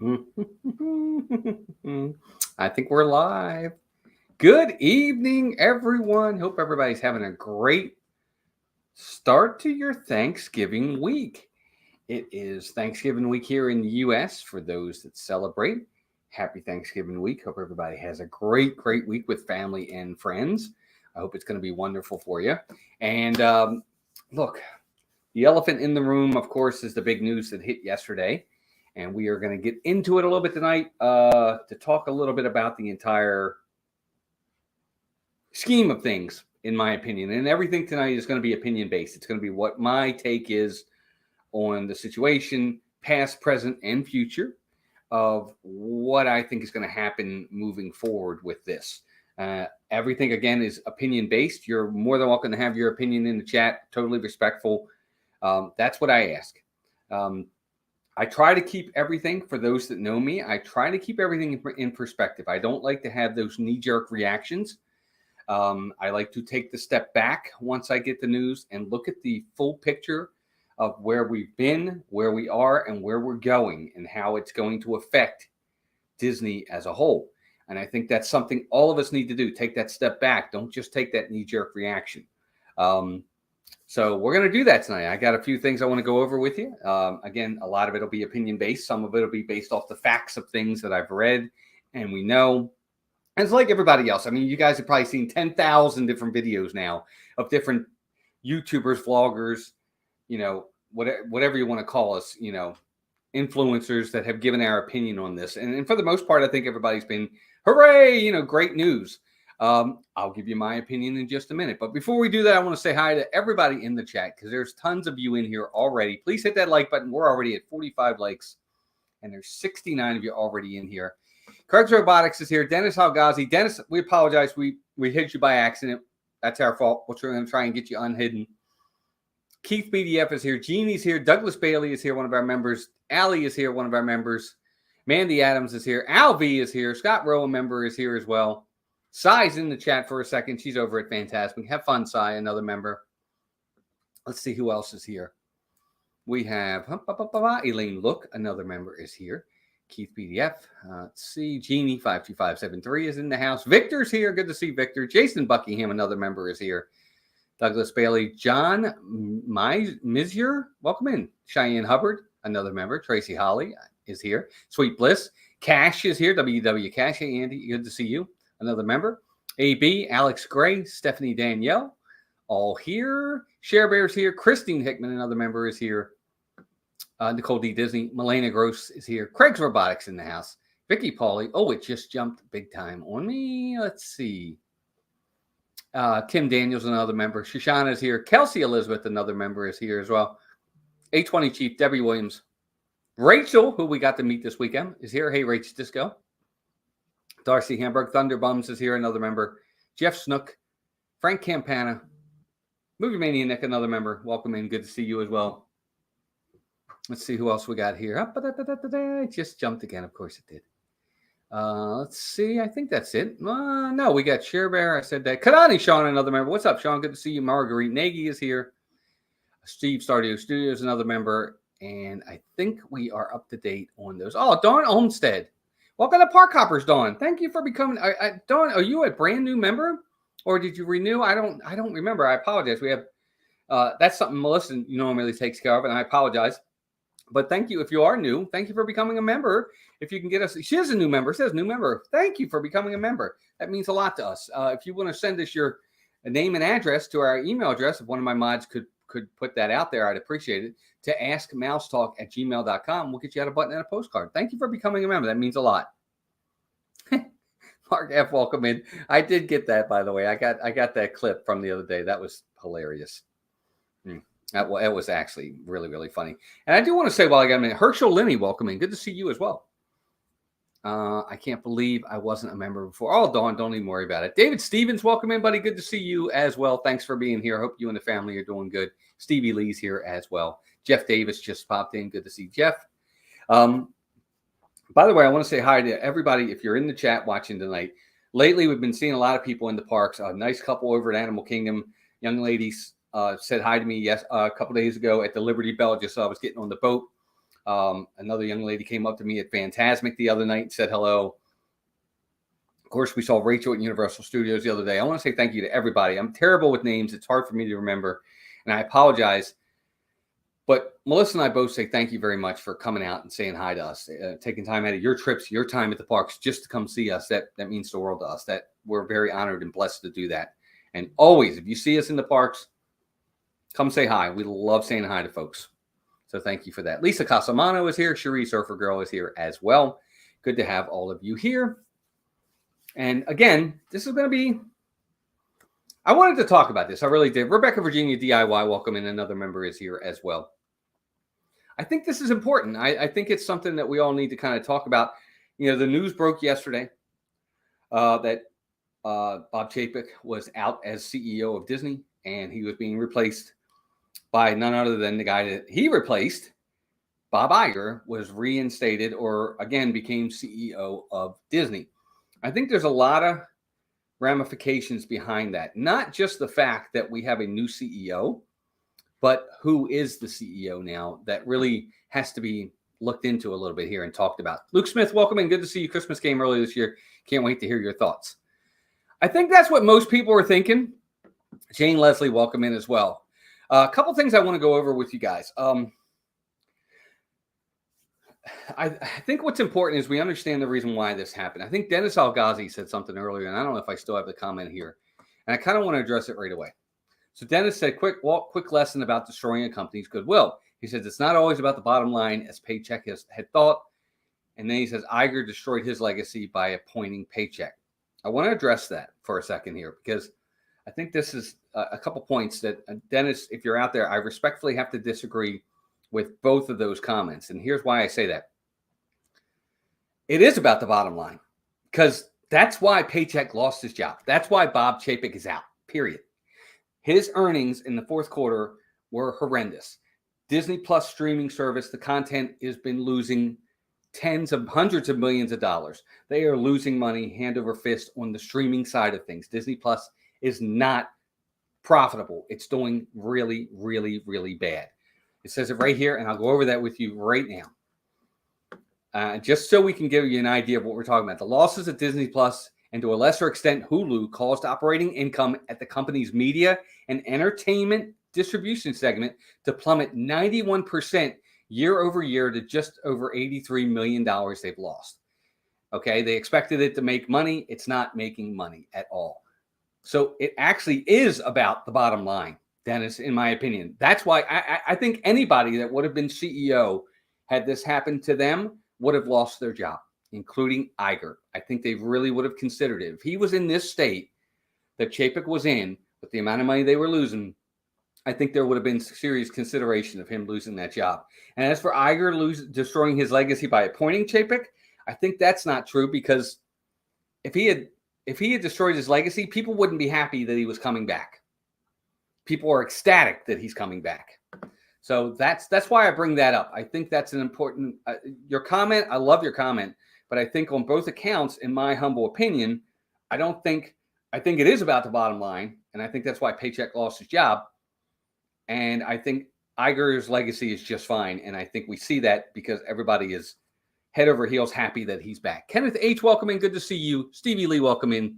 I think we're live. Good evening, everyone. Hope everybody's having a great start to your Thanksgiving week. It is Thanksgiving week here in the U.S. for those that celebrate. Happy Thanksgiving week. Hope everybody has a great week with family and friends. I hope it's going to be wonderful for you. And look, the elephant in the room, of course, is the big news that hit yesterday. And we are going to get into it a little bit tonight to talk a little bit about the entire scheme of things, in my opinion. And everything tonight is going to be opinion based. It's going to be what my take is on the situation, past, present, and future, of what I think is going to happen moving forward with this. Everything, again, is opinion based. You're more than welcome to have your opinion in the chat. Totally respectful. That's what I ask. I try to keep everything, for those that know me, I try to keep everything in perspective. I don't like to have those knee-jerk reactions. I like to take the step back once I get the news and look at the full picture of where we've been, where we are, and where we're going, and how it's going to affect Disney as a whole. And I think that's something all of us need to do. Take that step back. Don't just take that knee-jerk reaction. So we're going to do that tonight. I got a few things I want to go over with you. Again, a lot of it will be opinion-based. Some of it will be based off the facts of things that I've read and we know. And it's like everybody else. I mean, you guys have probably seen 10,000 different videos now of different YouTubers, vloggers, whatever you want to call us, influencers that have given our opinion on this. And for the most part, I think everybody's been, hooray, great news. I'll give you my opinion in just a minute. But before we do that, I want to say hi to everybody in the chat, because there's tons of you in here already. Please hit that like button. We're already at 45 likes, and there's 69 of you already in here. Craig's Robotics is here. Dennis Halgazi. Dennis, we apologize. We hit you by accident. That's our fault. We're going to try and get you unhidden. Keith BDF is here. Genie's here. Douglas Bailey is here, one of our members. Allie is here, one of our members. Mandy Adams is here. Al V is here. Scott Rowe, a member, is here as well. Sai's in the chat for a second. She's over at Fantastic. Have fun, Sai, another member. Let's see who else is here. We have Elaine Look, another member, is here. Keith PDF. Let's see. Genie 52573 is in the house. Victor's here. Good to see Victor. Jason Buckingham, another member, is here. Douglas Bailey. John Mizier, welcome in. Cheyenne Hubbard, another member. Tracy Holly is here. Sweet Bliss. Cash is here. WW Cash. Hey, Andy. Good to see you. Another member. AB, Alex Gray, Stephanie Danielle, all here. Share Bear's here. Christine Hickman, another member, is here. Nicole D. Disney. Melena Gross is here. Craig's Robotics in the house. Vicky Pauly. Oh, it just jumped big time on me. Let's see. Kim Daniels, another member. Shoshana is here. Kelsey Elizabeth, another member, is here as well. A20 Chief, Debbie Williams. Rachel, who we got to meet this weekend, is here. Hey, Rach Disco. Darcy Hamburg, Thunderbums is here, another member. Jeff Snook, Frank Campana, Movie Mania Nick, another member. Welcome in. Good to see you as well. Let's see who else we got here. It just jumped again. Of course it did. Let's see. I think that's it. No, we got Share Bear. I said that. Kadani Sean, another member. What's up, Sean? Good to see you. Marguerite Nagy is here. Steve Stardio Studios, another member. And I think we are up to date on those. Oh, Dawn Olmstead. Welcome to Park Hoppers, Dawn. Thank you for becoming. Dawn, are you a brand new member, or did you renew? I don't remember. I apologize. We have that's something Melissa normally takes care of, and I apologize. But thank you if you are new. Thank you for becoming a member. If you can get us, she is a new member. It says new member. Thank you for becoming a member. That means a lot to us. If you want to send us your name and address to our email address, if one of my mods could put that out there, I'd appreciate it. To askmousetalk@gmail.com. We'll get you out a button and a postcard. Thank you for becoming a member. That means a lot. Mark F, welcome in. I did get that, by the way. I got that clip from the other day. That was hilarious. That was actually really funny. And I do want to say, while I got a minute, Herschel Linney, welcome in. Good to see you as well. I can't believe I wasn't a member before. Oh, Dawn, don't even worry about it. David Stevens, welcome in, buddy. Good to see you as well. Thanks for being here. Hope you and the family are doing good. Stevie Lee's here as well. Jeff Davis just popped in. Good to see Jeff. By the way, I want to say hi to everybody. If you're in the chat watching tonight, lately we've been seeing a lot of people in the parks. A nice couple over at Animal Kingdom. Young ladies said hi to me a couple days ago at the Liberty Bell. Just I was getting on the boat. Another young lady came up to me at Fantasmic the other night and said hello. Of course, we saw Rachel at Universal Studios the other day. I want to say thank you to everybody. I'm terrible with names. It's hard for me to remember, and I apologize. But Melissa and I both say thank you very much for coming out and saying hi to us, taking time out of your trips, your time at the parks just to come see us. That means the world to us. That we're very honored and blessed to do that. And always, if you see us in the parks, come say hi. We love saying hi to folks. So thank you for that. Lisa Casamano is here. Cherie Surfer Girl is here as well. Good to have all of you here. And again, this is going to be, I wanted to talk about this. I really did. Rebecca Virginia DIY, welcome in. Another member is here as well. I think this is important. I think it's something that we all need to kind of talk about. You know, the news broke yesterday that Bob Chapek was out as CEO of Disney, and he was being replaced by none other than the guy that he replaced. Bob Iger was reinstated, or again became CEO of Disney. I think there's a lot of ramifications behind that. Not just the fact that we have a new CEO, but who is the CEO now that really has to be looked into a little bit here and talked about. Luke Smith, welcome in. Good to see you. Christmas came early this year. Can't wait to hear your thoughts. I think that's what most people are thinking. Jane Leslie, welcome in as well. A couple things I want to go over with you guys. I think what's important is we understand the reason why this happened. I think Dennis Algazi said something earlier, and I don't know if I still have the comment here. And I kind of want to address it right away. So Dennis said, quick lesson about destroying a company's goodwill. He says, it's not always about the bottom line, as Paycheck had thought. And then he says, Iger destroyed his legacy by appointing Paycheck. I want to address that for a second here, because I think this is a couple points that, Dennis, if you're out there, I respectfully have to disagree with both of those comments. And here's why I say that. It is about the bottom line, because that's why Paycheck lost his job. That's why Bob Chapek is out, period. His earnings in the fourth quarter were horrendous. Disney Plus streaming service, the content has been losing hundreds of millions of dollars. They are losing money hand over fist on the streaming side of things. Disney Plus is not profitable. It's doing really, really, really bad. It says it right here, and I'll go over that with you right now. Just so we can give you an idea of what we're talking about. The losses at Disney Plus, and to a lesser extent Hulu, caused operating income at the company's media and entertainment distribution segment to plummet 91% year over year to just over $83 million they've lost. Okay, they expected it to make money. It's not making money at all. So it actually is about the bottom line, Dennis, in my opinion. That's why I think anybody that would have been CEO had this happened to them would have lost their job, including Iger. I think they really would have considered it. If he was in this state that Chapek was in, with the amount of money they were losing, I think there would have been serious consideration of him losing that job. And as for Iger destroying his legacy by appointing Chapek, I think that's not true, because if he had destroyed his legacy, people wouldn't be happy that he was coming back. People are ecstatic that he's coming back. So that's why I bring that up. I think that's an important your comment. I love your comment, but I think on both accounts, in my humble opinion, I think it is about the bottom line, and I think that's why Paycheck lost his job. And I think Iger's legacy is just fine, and I think we see that because everybody is head over heels happy that he's back. Kenneth H, welcome in. Good to see you. Stevie Lee, welcome in.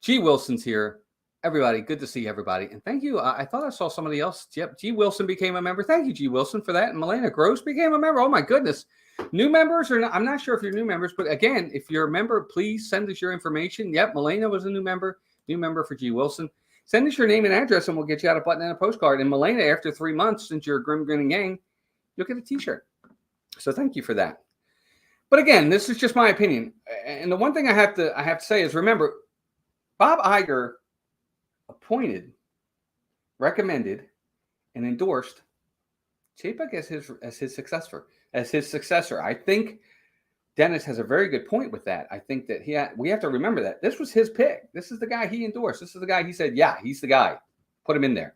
G Wilson's here. Everybody, good to see everybody. And thank you. I thought I saw somebody else. Yep, G Wilson became a member. Thank you, G Wilson, for that. And Melena Gross became a member. Oh, my goodness. New members, or not, I'm not sure if you're new members, but again, if you're a member, please send us your information. Yep, Melena was a new member for G Wilson. Send us your name and address, and we'll get you out a button and a postcard. And Melena, after 3 months, since you're a Grim Grinning Gang, you'll get a T-shirt. So thank you for that. But again, this is just my opinion. And the one thing I have to say is, remember, Bob Iger appointed, recommended, and endorsed Chapek as his successor. I think Dennis has a very good point with that. I think that we have to remember that this was his pick. This is the guy he endorsed. This is the guy he said, yeah, he's the guy. Put him in there.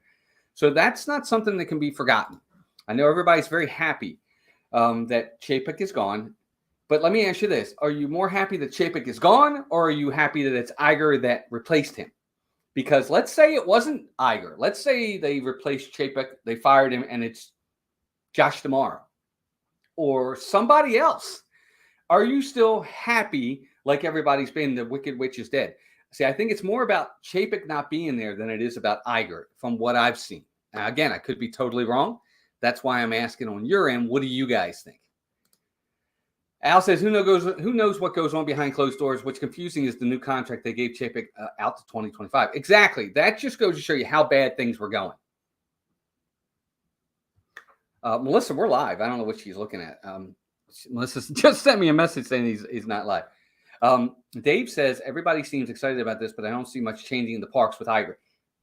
So that's not something that can be forgotten. I know everybody's very happy that Chapek is gone. But let me ask you this. Are you more happy that Chapek is gone, or are you happy that it's Iger that replaced him? Because let's say it wasn't Iger. Let's say they replaced Chapek, they fired him, and it's Josh tomorrow. or somebody else? Are you still happy like everybody's been? The Wicked Witch is dead. See, I think it's more about Chapek not being there than it is about Iger from what I've seen. Now, again, I could be totally wrong. That's why I'm asking on your end, what do you guys think? Al says, who knows what goes on behind closed doors? What's confusing is the new contract they gave Chapek out to 2025. Exactly. That just goes to show you how bad things were going. Melissa, we're live. I don't know what she's looking at. Melissa just sent me a message saying he's not live. Dave says, everybody seems excited about this, but I don't see much changing in the parks with Iger.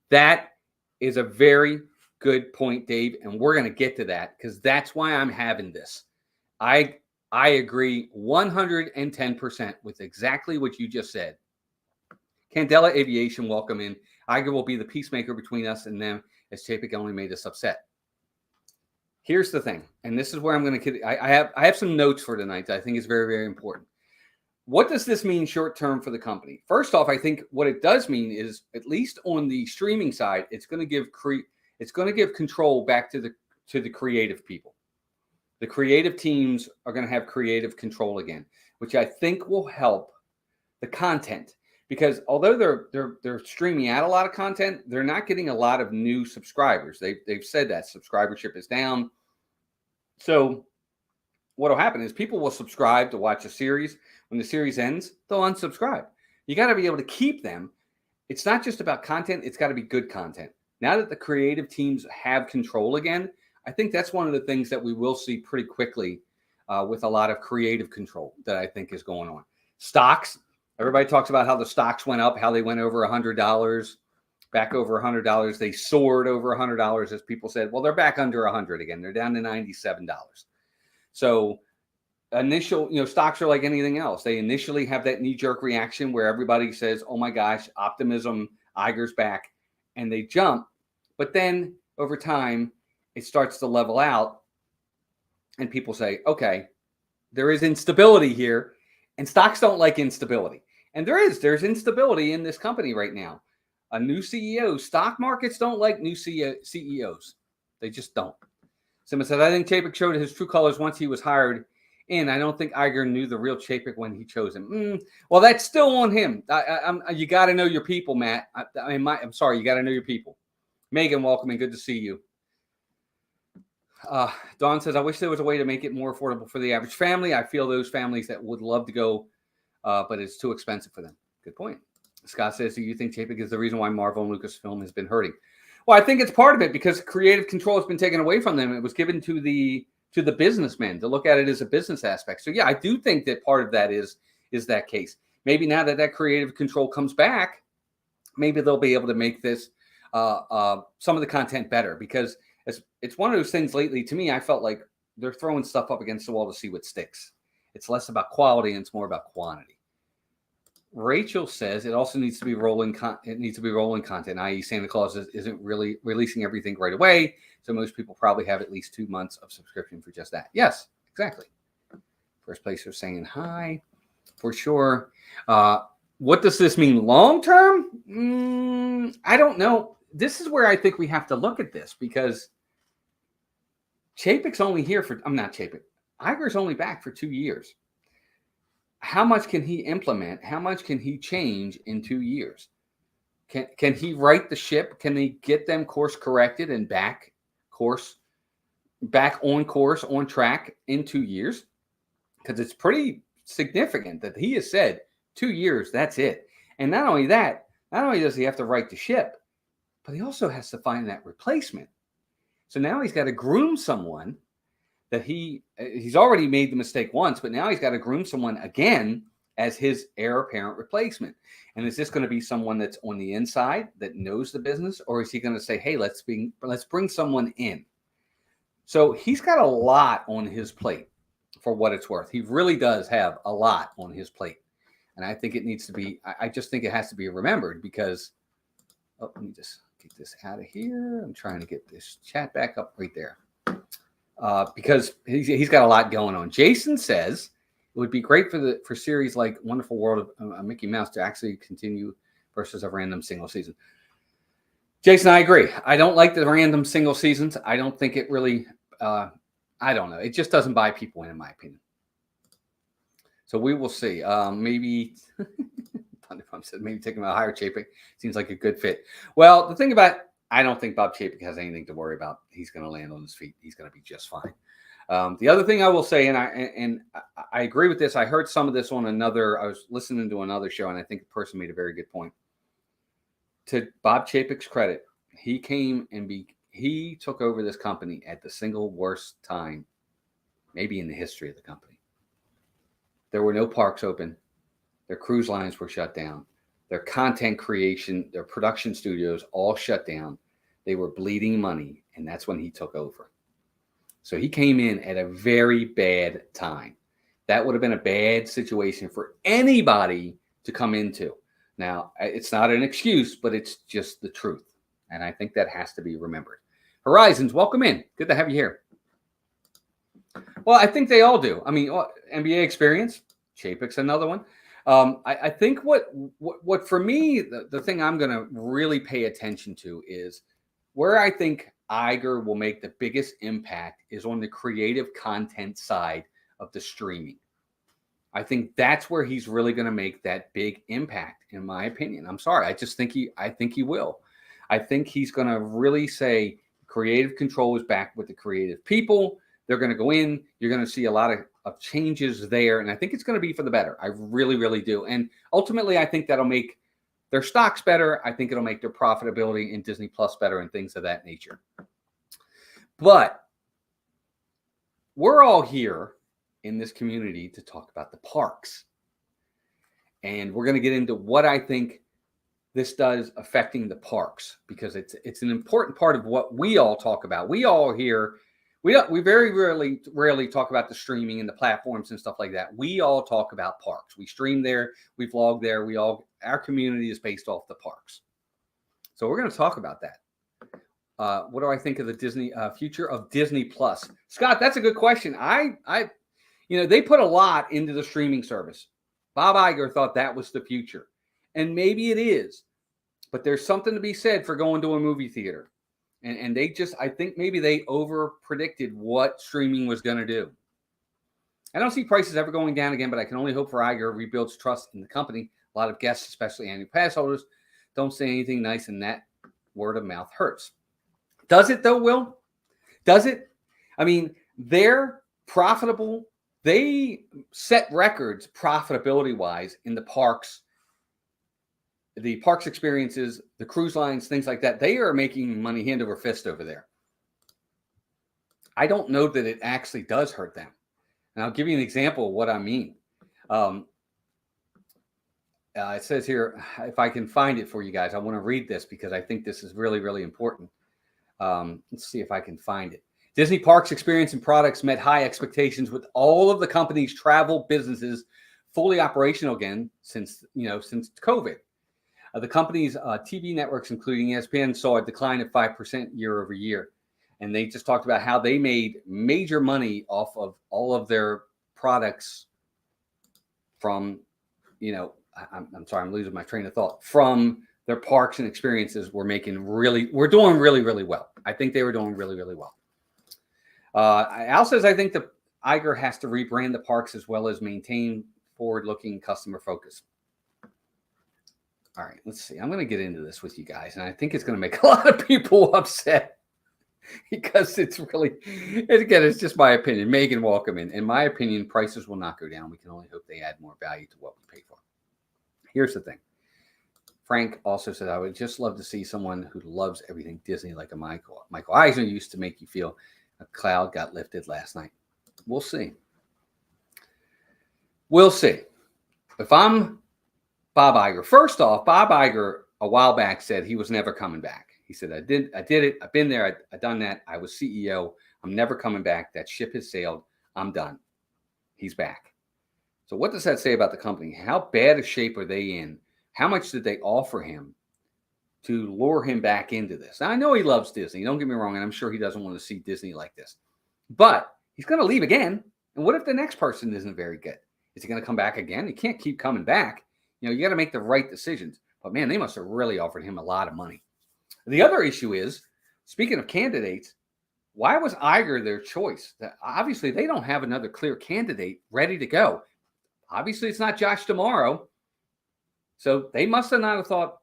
That is a very good point, Dave, and we're going to get to that because that's why I'm having this. I agree 110% with exactly what you just said. Candela Aviation, welcome in. Iger will be the peacemaker between us and them as Chapek only made us upset. Here's the thing, and this is where I'm going to. I have some notes for tonight that I think is very, very important. What does this mean short term for the company? First off, I think what it does mean is, at least on the streaming side, it's going to give control back to the creative people. The creative teams are going to have creative control again, which I think will help the content. Because although they're streaming out a lot of content, they're not getting a lot of new subscribers. They've said that subscribership is down. So what will happen is people will subscribe to watch a series. When the series ends, they'll unsubscribe. You got to be able to keep them. It's not just about content. It's got to be good content. Now that the creative teams have control again, I think that's one of the things that we will see pretty quickly with a lot of creative control that I think is going on. Stocks. Everybody talks about how the stocks went up, how they went over $100, back over $100. They soared over $100, as people said. Well, they're back under 100 again. They're down to $97. So stocks are like anything else. They initially have that knee-jerk reaction where everybody says, oh my gosh, optimism, Iger's back, and they jump. But then over time, it starts to level out, and people say, okay, there is instability here, and stocks don't like instability. And there's instability in this company right now. A new CEO, stock markets don't like new CEOs. They just don't. Someone said, I think Chapek showed his true colors once he was hired in. I don't think Iger knew the real Chapek when he chose him. Well, that's still on him. You got to know your people, Matt. I'm sorry, you got to know your people. Megan, welcome and good to see you. Dawn says, I wish there was a way to make it more affordable for the average family. I feel those families that would love to go, but it's too expensive for them. Good point. Scott says, do you think Chapek is the reason why Marvel and Lucasfilm has been hurting? Well, I think it's part of it because creative control has been taken away from them. It was given to the businessmen to look at it as a business aspect. So yeah, I do think that part of that is that case. Maybe now that creative control comes back, maybe they'll be able to make this some of the content better because it's one of those things lately. To me, I felt like they're throwing stuff up against the wall to see what sticks. It's less about quality and it's more about quantity. Rachel says it also needs to be rolling. It needs to be rolling content, i.e., Santa Claus isn't really releasing everything right away. So most people probably have at least 2 months of subscription for just that. Yes, exactly. First placer saying hi, for sure. What does this mean long term? I don't know. This is where I think we have to look at this because Chapek's only here for. I'm not Chapek. Iger's only back for 2 years. How much can he implement? How much can he change in 2 years? Can he right the ship? Can he get them course corrected and back on course, on track in 2 years? Because it's pretty significant that he has said 2 years, that's it. And not only that, not only does he have to right the ship, but he also has to find that replacement. So now he's got to groom someone that he's already made the mistake once, but now he's got to groom someone again as his heir apparent replacement. And is this going to be someone that's on the inside that knows the business, or is he going to say, hey, let's bring someone in? So he's got a lot on his plate for what it's worth. He really does have a lot on his plate. And I think it needs to be, I just think it has to be remembered because, let me just get this out of here. I'm trying to get this chat back up right there. Because he's got a lot going on. Jason says it would be great for series like Wonderful World of Mickey Mouse to actually continue versus a random single season. Jason, I agree. I don't like the random single seasons. I don't think it really. I I don't know. It just doesn't buy people in my opinion. So we will see. Maybe Thunderpump said maybe take him out higher. Chapek seems like a good fit. Well, the thing about I don't think Bob Chapek has anything to worry about. He's going to land on his feet. He's going to be just fine. The other thing I will say, and I agree with this. I heard some of this on another. I was listening to another show, and I think the person made a very good point. To Bob Chapek's credit, he came and he took over this company at the single worst time, maybe in the history of the company. There were no parks open. Their cruise lines were shut down. Their content creation, their production studios all shut down. They were bleeding money, and that's when he took over. So he came in at a very bad time. That would have been a bad situation for anybody to come into. Now, it's not an excuse, but it's just the truth. And I think that has to be remembered. Horizons, welcome in. Good to have you here. Well, I think they all do. I mean, NBA experience, Chapek's another one. I think what for me, the thing I'm going to really pay attention to is where I think Iger will make the biggest impact is on the creative content side of the streaming. I think that's where he's really going to make that big impact, in my opinion. I'm sorry. I think he will. I think he's going to really say creative control is back with the creative people. They're going to go in. You're going to see a lot of changes there. And I think it's going to be for the better. I really, really do. And ultimately, I think that'll make their stocks better. I think it'll make their profitability in Disney Plus better and things of that nature. But we're all here in this community to talk about the parks. And we're going to get into what I think this does affecting the parks, because it's an important part of what we all talk about. We all here, we very rarely talk about the streaming and the platforms and stuff like that. We all talk about parks. We stream there, we vlog there. Our community is based off the parks. So we're going to talk about that. What do I think of the Disney future of Disney Plus? Scott, that's a good question. They put a lot into the streaming service. Bob Iger thought that was the future. And maybe it is. But there's something to be said for going to a movie theater. And I think maybe they over predicted what streaming was going to do. I don't see prices ever going down again, but I can only hope for Iger rebuilds trust in the company. A lot of guests, especially annual pass holders, don't say anything nice, and that word of mouth hurts. Does it though, Will? Does it? I mean, they're profitable. They set records profitability-wise in the parks experiences, the cruise lines, things like that. They are making money hand over fist over there. I don't know that it actually does hurt them. And I'll give you an example of what I mean. It says here, if I can find it for you guys, I want to read this because I think this is really, really important. Let's see if I can find it. Disney Parks experience and products met high expectations with all of the company's travel businesses fully operational again since COVID. The company's TV networks, including ESPN, saw a decline of 5% year over year. And they just talked about how they made major money off of all of their products from, I'm sorry, I'm losing my train of thought, from their parks and experiences. We're doing really, really well. I think they were doing really, really well. Al says, I think the Iger has to rebrand the parks as well as maintain forward-looking customer focus. All right, let's see. I'm going to get into this with you guys, and I think it's going to make a lot of people upset because it's just my opinion. Megan, welcome in. In my opinion, prices will not go down. We can only hope they add more value to what we pay for. Here's the thing. Frank also said, I would just love to see someone who loves everything Disney like a Michael. Michael Eisner used to make you feel a cloud got lifted last night. We'll see. We'll see. If I'm Bob Iger, first off, Bob Iger a while back said he was never coming back. He said, I did it. I've been there. I've done that. I was CEO. I'm never coming back. That ship has sailed. I'm done. He's back. So what does that say about the company? How bad a shape are they in? How much did they offer him to lure him back into this? Now, I know he loves Disney. Don't get me wrong. And I'm sure he doesn't want to see Disney like this. But he's going to leave again. And what if the next person isn't very good? Is he going to come back again? He can't keep coming back. You got to make the right decisions. But, man, they must have really offered him a lot of money. The other issue is, speaking of candidates, Why was Iger their choice? Obviously, they don't have another clear candidate ready to go. Obviously, it's not Josh tomorrow. So they must not have thought,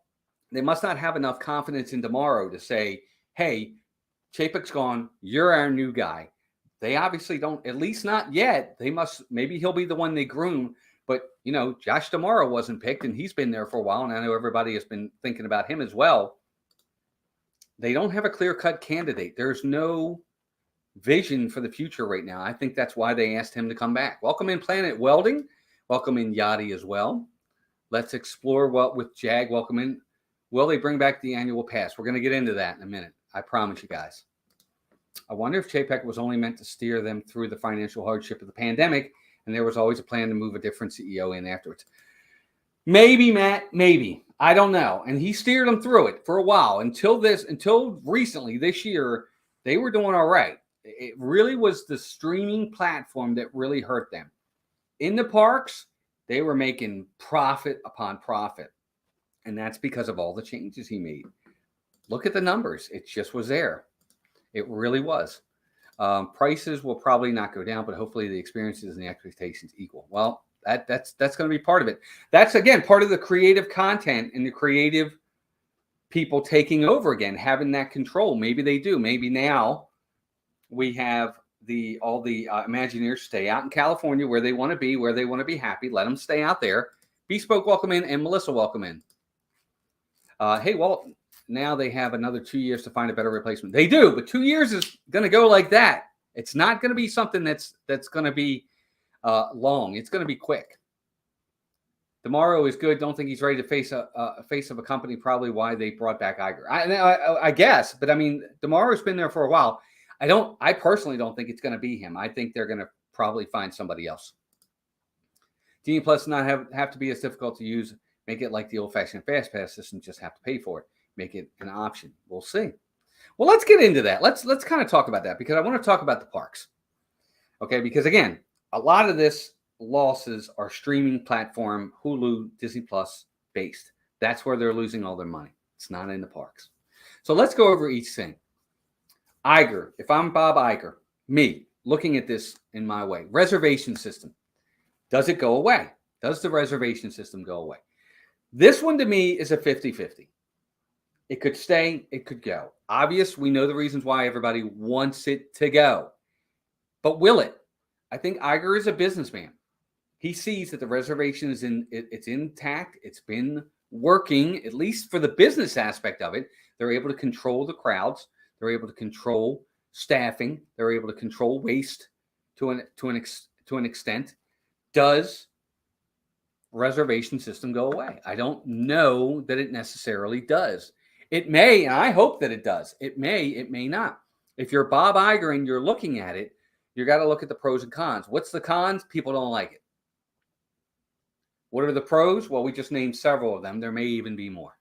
they must not have enough confidence in tomorrow to say, hey, Chapek's gone. You're our new guy. They obviously don't, at least not yet. They must, maybe he'll be the one they groom. But, you know, Josh tomorrow wasn't picked, and he's been there for a while. And I know everybody has been thinking about him as well. They don't have a clear-cut candidate. There's no vision for the future right now. I think that's why they asked him to come back. Welcome in Planet Welding. Welcome in Yachty as well. Let's explore what with Jag. Welcome in. Will they bring back the annual pass? We're going to get into that in a minute. I promise you guys. I wonder if Chapek was only meant to steer them through the financial hardship of the pandemic, and there was always a plan to move a different CEO in afterwards. Maybe, Matt, maybe. I don't know. And he steered them through it for a while until recently this year, they were doing all right. It really was the streaming platform that really hurt them. In the parks, they were making profit upon profit. And that's because of all the changes he made. Look at the numbers. It just was there. It really was. Prices will probably not go down, but hopefully the experiences and the expectations equal. Well, that's going to be part of it. That's, again, part of the creative content and the creative people taking over again, having that control. Maybe they do. Maybe now we have all the Imagineers stay out in California where they want to be happy. Let them stay out there. Bespoke, welcome in, and Melissa, welcome in. Hey, Walt, now they have another 2 years to find a better replacement. They do, but 2 years is going to go like that. It's not going to be something that's going to be long. It's going to be quick. Tomorrow is good. Don't think he's ready to face a face of a company. Probably why they brought back Iger. I guess, but I mean, Tomorrow's been there for a while. I personally don't think it's going to be him. I think they're going to probably find somebody else. Genie Plus not have to be as difficult to use. Make it like the old-fashioned fast pass system. Just have to pay for it. Make it an option. We'll see. Well, let's get into that. Let's kind of talk about that because I want to talk about the parks. Okay, because again, a lot of this losses are streaming platform, Hulu, Disney Plus based. That's where they're losing all their money. It's not in the parks. So let's go over each thing. Iger, if I'm Bob Iger, me, looking at this in my way, reservation system, does it go away? Does the reservation system go away? This one to me is a 50-50. It could stay, it could go. Obvious, we know the reasons why everybody wants it to go. But will it? I think Iger is a businessman. He sees that the reservation is it's intact. It's been working, at least for the business aspect of it. They're able to control the crowds. They're able to control staffing. They're able to control waste to an extent. Does reservation system go away? I don't know that it necessarily does. It may, and I hope that it does. It may not. If you're Bob Iger and you're looking at it, you got to look at the pros and cons. What's the cons? People don't like it. What are the pros? Well, we just named several of them. There may even be more.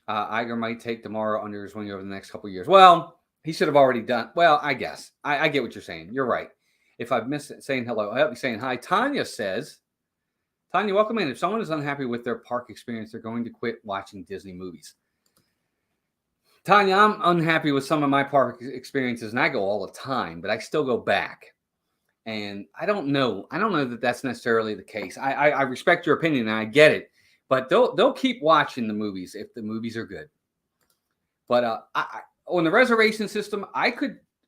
Iger might take tomorrow under his wing over the next couple of years. Well, he should have already done. Well, I guess. I get what you're saying. You're right. If I've missed it, saying hello, I'll be saying hi. Tanya says, Tanya, welcome in. If someone is unhappy with their park experience, they're going to quit watching Disney movies. Tanya, I'm unhappy with some of my park experiences, and I go all the time, but I still go back. And I don't know that that's necessarily the case. I respect your opinion, and I get it. But they'll keep watching the movies if the movies are good. But on the reservation system,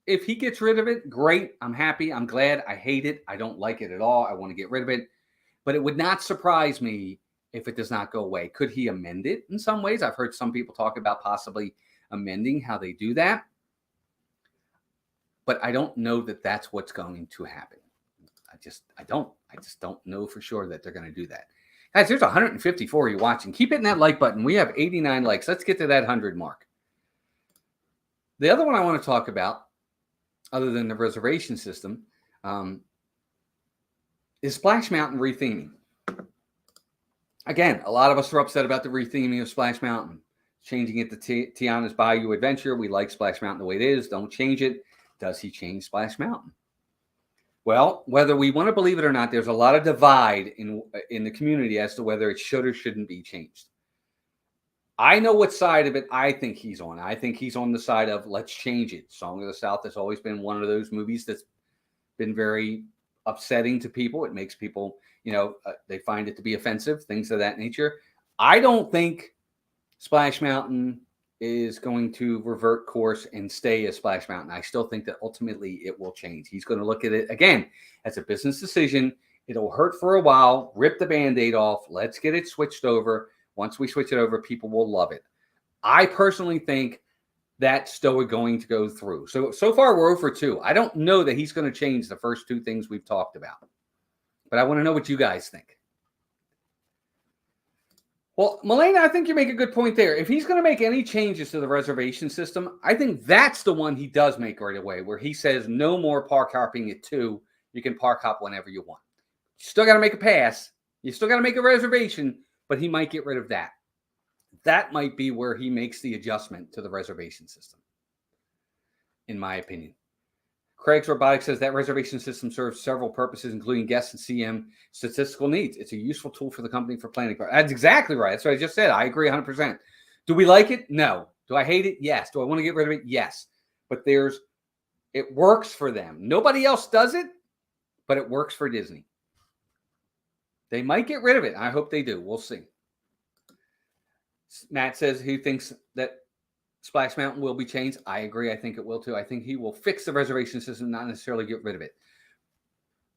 if he gets rid of it, great. I'm happy. I'm glad. I hate it. I don't like it at all. I want to get rid of it. But it would not surprise me if it does not go away. Could he amend it in some ways? I've heard some people talk about possibly amending how they do that. But I don't know that that's what's going to happen. I just don't know for sure that they're going to do that. Guys, there's 154 of you watching. Keep hitting that like button. We have 89 likes. Let's get to that 100 mark. The other one I want to talk about, other than the reservation system, is Splash Mountain retheming. Again, a lot of us are upset about the retheming of Splash Mountain. Changing it to Tiana's Bayou Adventure. We like Splash Mountain the way it is. Don't change it. Does he change Splash Mountain? Well, whether we want to believe it or not, there's a lot of divide in the community as to whether it should or shouldn't be changed. I know what side of it I think he's on. I think he's on the side of let's change it. Song of the South has always been one of those movies that's been very upsetting to people. It makes people, they find it to be offensive, things of that nature. I don't think Splash Mountain is going to revert course and stay as Splash Mountain. I still think that ultimately it will change. He's going to look at it again as a business decision. It'll hurt for a while, rip the Band-Aid off. Let's get it switched over. Once we switch it over, people will love it. I personally think that's still going to go through. So far, we're 0 for 2. I don't know that he's going to change the first two things we've talked about. But I want to know what you guys think. Well, Milena, I think you make a good point there. If he's going to make any changes to the reservation system, I think that's the one he does make right away, where he says no more park hopping at 2. You can park hop whenever you want. You still got to make a pass. You still got to make a reservation, but he might get rid of that. That might be where he makes the adjustment to the reservation system, in my opinion. Craig's Robotics says that reservation system serves several purposes, including guest and CM statistical needs. It's a useful tool for the company for planning. That's exactly right. That's what I just said. I agree 100%. Do we like it? No. Do I hate it? Yes. Do I want to get rid of it? Yes. But it works for them. Nobody else does it, but it works for Disney. They might get rid of it. I hope they do. We'll see. Matt says he thinks that Splash Mountain will be changed. I agree. I think it will too. I think he will fix the reservation system, not necessarily get rid of it.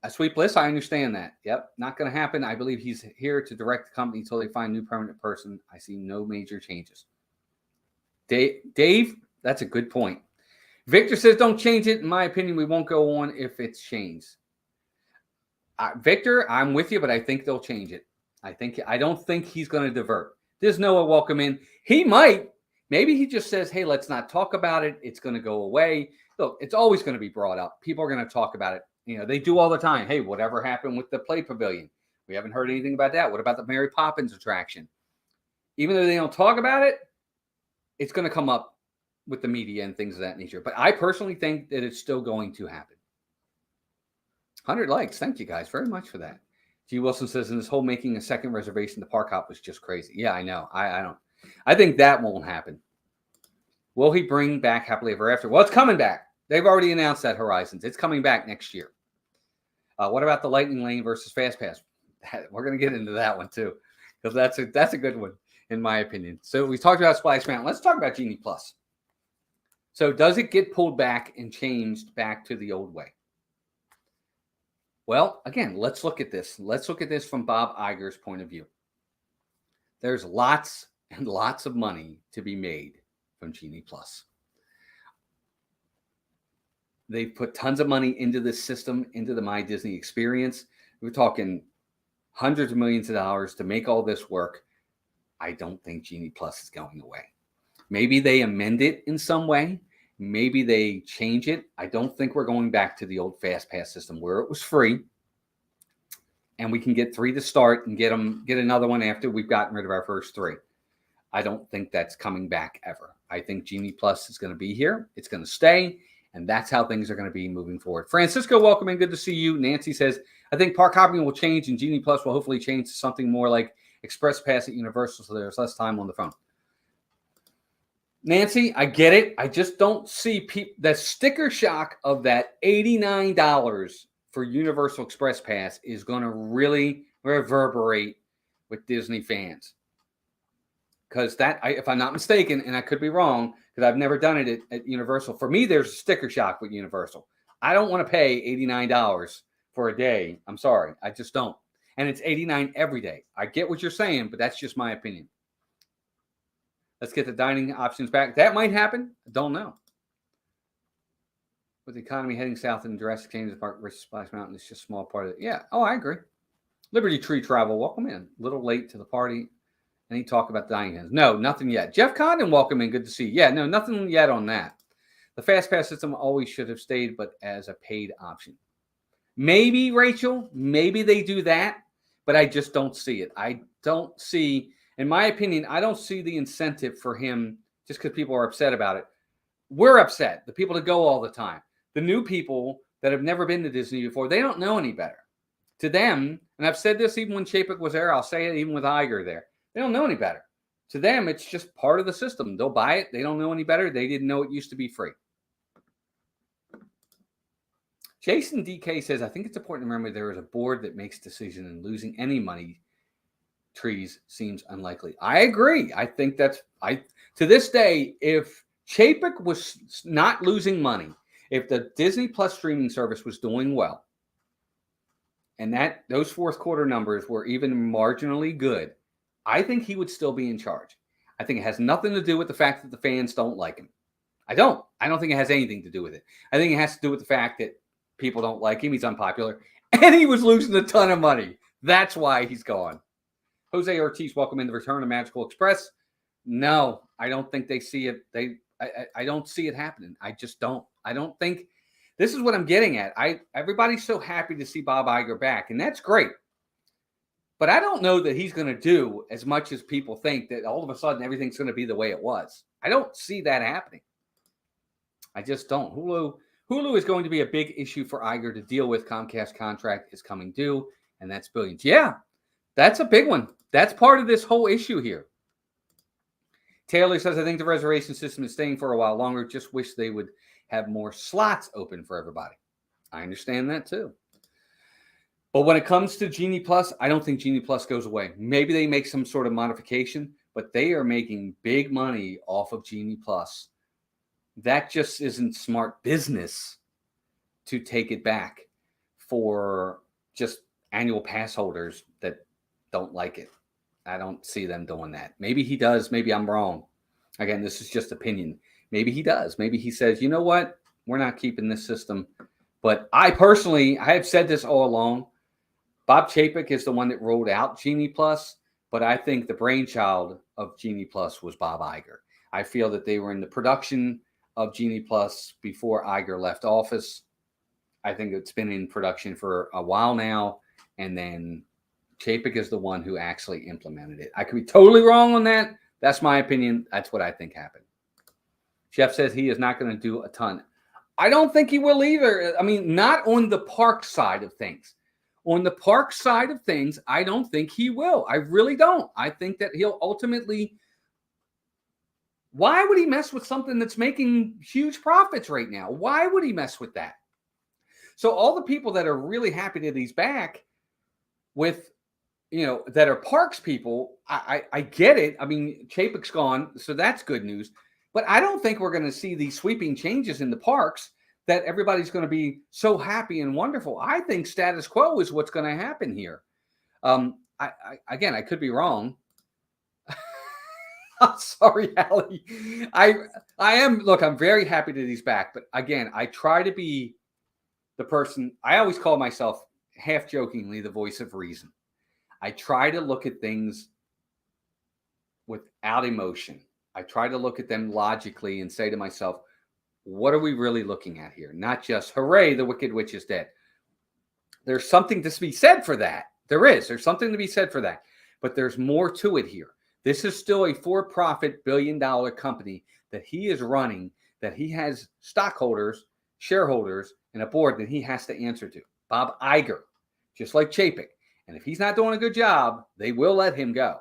Sweet Bliss, I understand that. Yep, not going to happen. I believe he's here to direct the company until they find a new permanent person. I see no major changes. Dave, that's a good point. Victor says don't change it. In my opinion, we won't go on if it's changed. Victor, I'm with you, but I think they'll change it. I don't think he's going to divert. There's Noah welcome in. He might. Maybe he just says, hey, let's not talk about it. It's going to go away. Look, it's always going to be brought up. People are going to talk about it. They do all the time. Hey, whatever happened with the Play Pavilion? We haven't heard anything about that. What about the Mary Poppins attraction? Even though they don't talk about it, it's going to come up with the media and things of that nature. But I personally think that it's still going to happen. 100 likes. Thank you guys very much for that. G. Wilson says, in this whole making a second reservation, the park hop was just crazy. Yeah, I know. I think that won't happen. Will he bring back Happily Ever After? Well, it's coming back. They've already announced that Horizons. It's coming back next year. What about the Lightning Lane versus Fast Pass? We're going to get into that one too, because that's a good one in my opinion. So we talked about Splash Mountain. Let's talk about Genie Plus. So does it get pulled back and changed back to the old way? Well, again, let's look at this. Let's look at this from Bob Iger's point of view. There's lots and lots of money to be made from Genie Plus. They've put tons of money into this system, into the My Disney experience. We're talking hundreds of millions of dollars to make all this work. I don't think Genie Plus is going away. Maybe they amend it in some way. Maybe they change it. I don't think we're going back to the old Fast Pass system where it was free. And we can get 3 to start and get another one after we've gotten rid of our first 3. I don't think that's coming back ever. I think Genie Plus is going to be here. It's going to stay. And that's how things are going to be moving forward. Francisco, welcome in. Good to see you. Nancy says, I think park hopping will change and Genie Plus will hopefully change to something more like Express Pass at Universal so there's less time on the phone. Nancy, I get it. I just don't see the sticker shock of that $89 for Universal Express Pass is going to really reverberate with Disney fans. Because if I'm not mistaken, and I could be wrong, because I've never done it at Universal. For me, there's a sticker shock with Universal. I don't want to pay $89 for a day. I'm sorry. I just don't. And it's $89 every day. I get what you're saying, but that's just my opinion. Let's get the dining options back. That might happen. I don't know. With the economy heading south in Jurassic Kingdom Park versus Splash Mountain, it's just a small part of it. Yeah. Oh, I agree. Liberty Tree Travel, welcome in. A little late to the party. Any talk about dining hens? No, nothing yet. Jeff Condon, welcome in. Good to see you. Yeah, no, nothing yet on that. The Fast Pass system always should have stayed, but as a paid option. Maybe, Rachel, maybe they do that, but I just don't see it. I don't see, in my opinion, I don't see the incentive for him just because people are upset about it. We're upset, the people that go all the time. The new people that have never been to Disney before, they don't know any better. To them, and I've said this even when Chapek was there, I'll say it even with Iger there, they don't know any better. To them, it's just part of the system. They'll buy it. They don't know any better. They didn't know it used to be free. Jason DK says, I think it's important to remember there is a board that makes decisions, and losing any money trees seems unlikely. I agree. I think to this day, if Chapek was not losing money, if the Disney Plus streaming service was doing well, and those fourth quarter numbers were even marginally good, I think he would still be in charge. I think it has nothing to do with the fact that the fans don't like him. I don't think it has anything to do with it. I think it has to do with the fact that people don't like him. He's unpopular. And he was losing a ton of money. That's why he's gone. Jose Ortiz, welcome in the return of Magical Express. No, I don't think they see it. I don't see it happening. I just don't. I don't think this is what I'm getting at. Everybody's so happy to see Bob Iger back, and that's great. But I don't know that he's going to do as much as people think, that all of a sudden everything's going to be the way it was. I don't see that happening. I just don't. Hulu is going to be a big issue for Iger to deal with. Comcast contract is coming due, and that's billions. Yeah, that's a big one. That's part of this whole issue here. Taylor says, I think the reservation system is staying for a while longer. Just wish they would have more slots open for everybody. I understand that too. But when it comes to Genie Plus, I don't think Genie Plus goes away. Maybe they make some sort of modification, but they are making big money off of Genie Plus. That just isn't smart business to take it back for just annual pass holders that don't like it. I don't see them doing that. Maybe he does. Maybe I'm wrong. Again, this is just opinion. Maybe he does. Maybe he says, you know what? We're not keeping this system. But I have said this all along. Bob Chapek is the one that rolled out Genie Plus, but I think the brainchild of Genie Plus was Bob Iger. I feel that they were in the production of Genie Plus before Iger left office. I think it's been in production for a while now, and then Chapek is the one who actually implemented it. I could be totally wrong on that. That's my opinion. That's what I think happened. Jeff says he is not going to do a ton. I don't think he will either. I mean, not on the park side of things. On the park side of things, I don't think he will. I really don't. I think that he'll ultimately... Why would he mess with something that's making huge profits right now? Why would he mess with that? So all the people that are really happy that he's back with, that are parks people, I get it. I mean, Chapek's gone, so that's good news. But I don't think we're going to see these sweeping changes in the parks that everybody's going to be so happy and wonderful. I think status quo is what's going to happen here. Again, I could be wrong. I'm sorry, Allie. I'm very happy that he's back. But again, I try to be the person, I always call myself half jokingly the voice of reason. I try to look at things without emotion. I try to look at them logically and say to myself, what are we really looking at here? Not just, hooray, the Wicked Witch is dead. There's something to be said for that. There's something to be said for that. But there's more to it here. This is still a for-profit billion-dollar company that he is running, that he has stockholders, shareholders, and a board that he has to answer to. Bob Iger, just like Chapek. And if he's not doing a good job, they will let him go.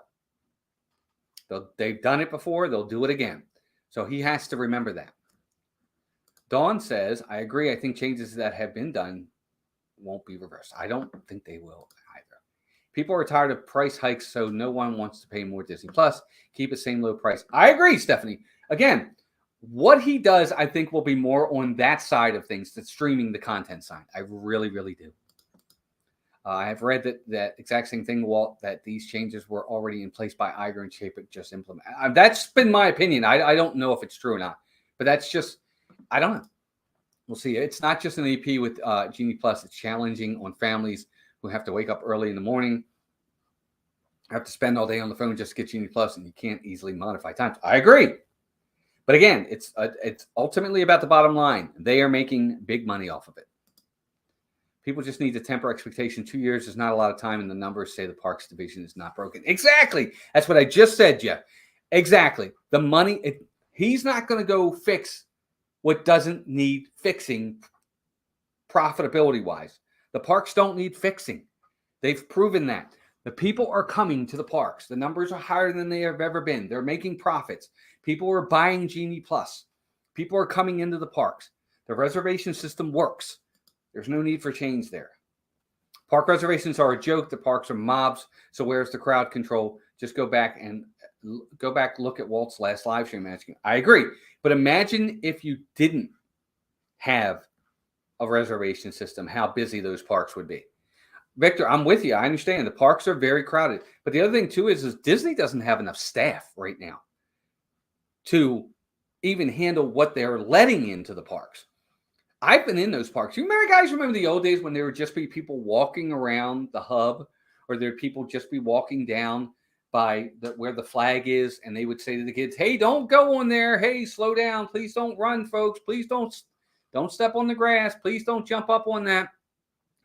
They've done it before. They'll do it again. So he has to remember that. Dawn says, I agree. I think changes that have been done won't be reversed. I don't think they will either. People are tired of price hikes, so no one wants to pay more Disney Plus. Keep the same low price. I agree, Stephanie. Again, what he does, I think, will be more on that side of things, the streaming the content side. I really, really do. I have read that exact same thing, Walt, that these changes were already in place by Iger and Chapek just implement. That's been my opinion. I don't know if it's true or not, but that's just, I don't know. We'll see. It's not just an EP with Genie Plus. It's challenging on families who have to wake up early in the morning, have to spend all day on the phone just to get Genie Plus, and you can't easily modify times. I agree. But again, it's ultimately about the bottom line. They are making big money off of it. People just need to temper expectation. 2 years is not a lot of time, and the numbers say the parks division is not broken. Exactly. That's what I just said, Jeff. Exactly. The money, he's not going to go fix what doesn't need fixing profitability-wise. The parks don't need fixing. They've proven that. The people are coming to the parks. The numbers are higher than they have ever been. They're making profits. People are buying Genie Plus. People are coming into the parks. The reservation system works. There's no need for change there. Park reservations are a joke. The parks are mobs. So where's the crowd control? Just go back, look at Walt's last live stream. I agree. But imagine if you didn't have a reservation system, how busy those parks would be. Victor, I'm with you. I understand the parks are very crowded. But the other thing too is Disney doesn't have enough staff right now to even handle what they're letting into the parks. I've been in those parks. You remember the old days when there would just be people walking around the hub, or there'd people just be walking down by where the flag is, and they would say to the kids, "Hey, don't go on there. Hey, slow down. Please don't run, folks. Please don't step on the grass. Please don't jump up on that."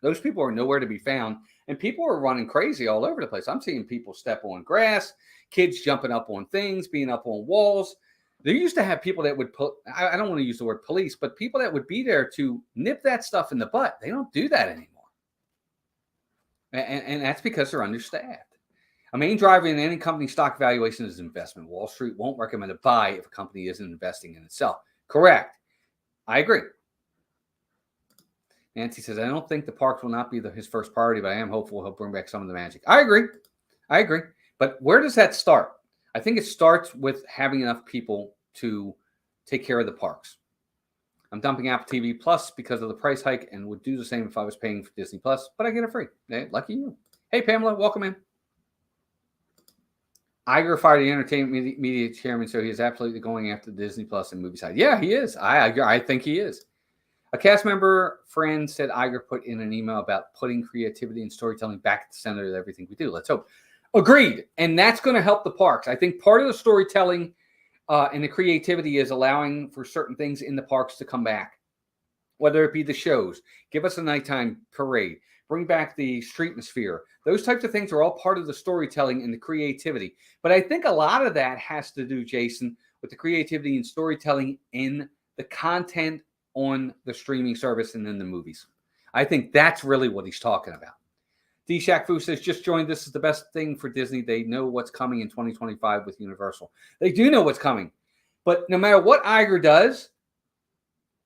Those people are nowhere to be found, and people are running crazy all over the place. I'm seeing people step on grass, kids jumping up on things, being up on walls. They used to have people that would I don't want to use the word police, but people that would be there to nip that stuff in the butt. They don't do that anymore. And that's because they're understaffed. A main driver in any company's stock valuation is investment. Wall Street won't recommend a buy if a company isn't investing in itself. Correct. I agree. Nancy says, I don't think the parks will not be his first priority, but I am hopeful he'll bring back some of the magic. I agree. But where does that start? I think it starts with having enough people to take care of the parks. I'm dumping Apple TV Plus because of the price hike and would do the same if I was paying for Disney Plus, but I get it free. Hey, lucky you. Hey, Pamela, welcome in. Iger fired the entertainment media chairman, so he is absolutely going after the Disney Plus and movie side. Yeah, he is. I think he is. A cast member friend said Iger put in an email about putting creativity and storytelling back at the center of everything we do. Let's hope. Agreed. And that's going to help the parks. I think part of the storytelling and the creativity is allowing for certain things in the parks to come back, whether it be the shows, give us a nighttime parade, bring back the streetmosphere. Those types of things are all part of the storytelling and the creativity. But I think a lot of that has to do, Jason, with the creativity and storytelling in the content on the streaming service and in the movies. I think that's really what he's talking about. D. Shaq Fu says, just joined. This is the best thing for Disney. They know what's coming in 2025 with Universal. They do know what's coming. But no matter what Iger does,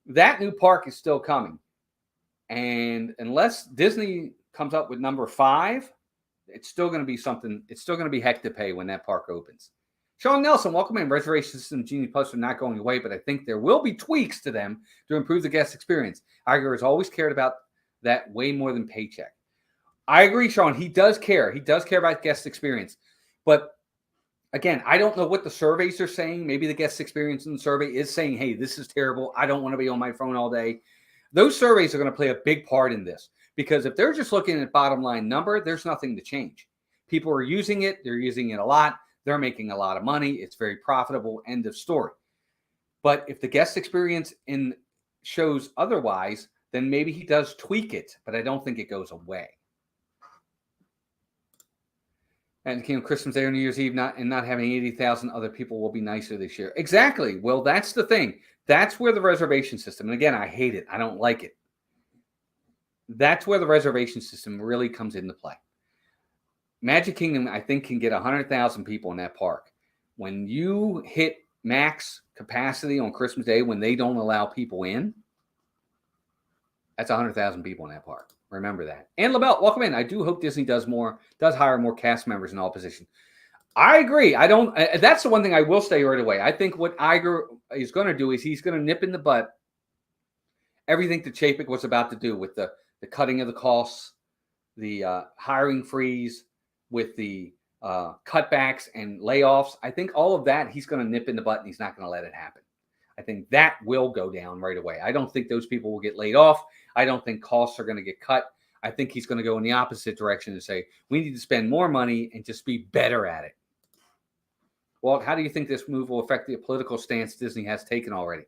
that new park is still coming. And unless Disney comes up with number 5, it's still going to be something. It's still going to be heck to pay when that park opens. Sean Nelson, welcome in. Reservation system Genie Plus are not going away, but I think there will be tweaks to them to improve the guest experience. Iger has always cared about that way more than paycheck. I agree, Sean. He does care. He does care about guest experience. But again, I don't know what the surveys are saying. Maybe the guest experience in the survey is saying, hey, this is terrible. I don't want to be on my phone all day. Those surveys are going to play a big part in this, because if they're just looking at bottom line number, there's nothing to change. People are using it. They're using it a lot. They're making a lot of money. It's very profitable. End of story. But if the guest experience shows otherwise, then maybe he does tweak it, but I don't think it goes away. And Christmas Day or New Year's Eve, not having 80,000 other people will be nicer this year. Exactly. Well, that's the thing. That's where the reservation system, and again, I hate it. I don't like it. That's where the reservation system really comes into play. Magic Kingdom, I think, can get 100,000 people in that park. When you hit max capacity on Christmas Day, when they don't allow people in, that's 100,000 people in that park. Remember that. And LaBelle, welcome in. I do hope Disney does hire more cast members in all positions. I agree. That's the one thing I will say right away. I think what Iger is going to do is he's going to nip in the butt everything that Chapek was about to do with the cutting of the costs, the hiring freeze, with the cutbacks and layoffs. I think all of that he's going to nip in the butt, and he's not going to let it happen. I think that will go down right away. I don't think those people will get laid off. I don't think costs are going to get cut. I think he's going to go in the opposite direction and say, we need to spend more money and just be better at it. Well, how do you think this move will affect the political stance Disney has taken already?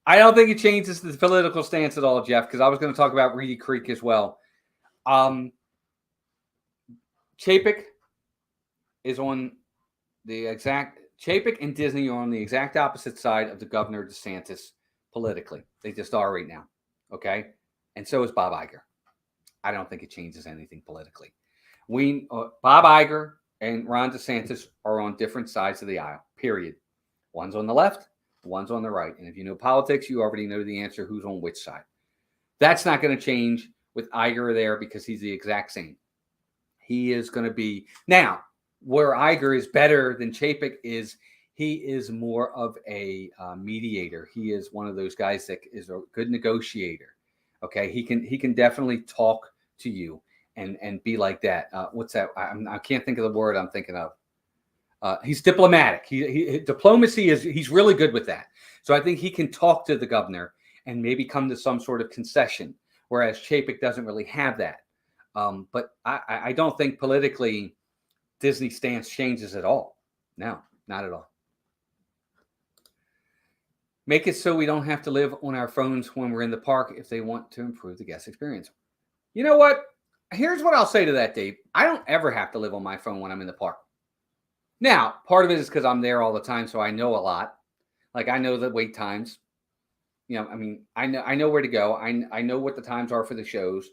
I don't think it changes the political stance at all, Jeff, because I was going to talk about Reedy Creek as well. Chapek is on the exact... Chapek and Disney are on the exact opposite side of the Governor DeSantis politically. They just are right now, okay? And so is Bob Iger. I don't think it changes anything politically. Bob Iger and Ron DeSantis are on different sides of the aisle, period. One's on the left, one's on the right. And if you know politics, you already know the answer who's on which side. That's not going to change with Iger there because he's the exact same. He is going to be now where Iger is better than Chapek is he is more of a mediator. He is one of those guys that is a good negotiator. Okay, he can definitely talk to you and be like that. What's that? I can't think of the word I'm thinking of. He's diplomatic. Diplomacy he's really good with that. So I think he can talk to the governor and maybe come to some sort of concession, whereas Chapek doesn't really have that. But I don't think politically Disney's stance changes at all. No, not at all. Make it so we don't have to live on our phones when we're in the park if they want to improve the guest experience. You know what? Here's what I'll say to that, Dave. I don't ever have to live on my phone when I'm in the park. Now, part of it is because I'm there all the time, so I know a lot. Like I know the wait times. You know, I mean, I know where to go. I know what the times are for the shows.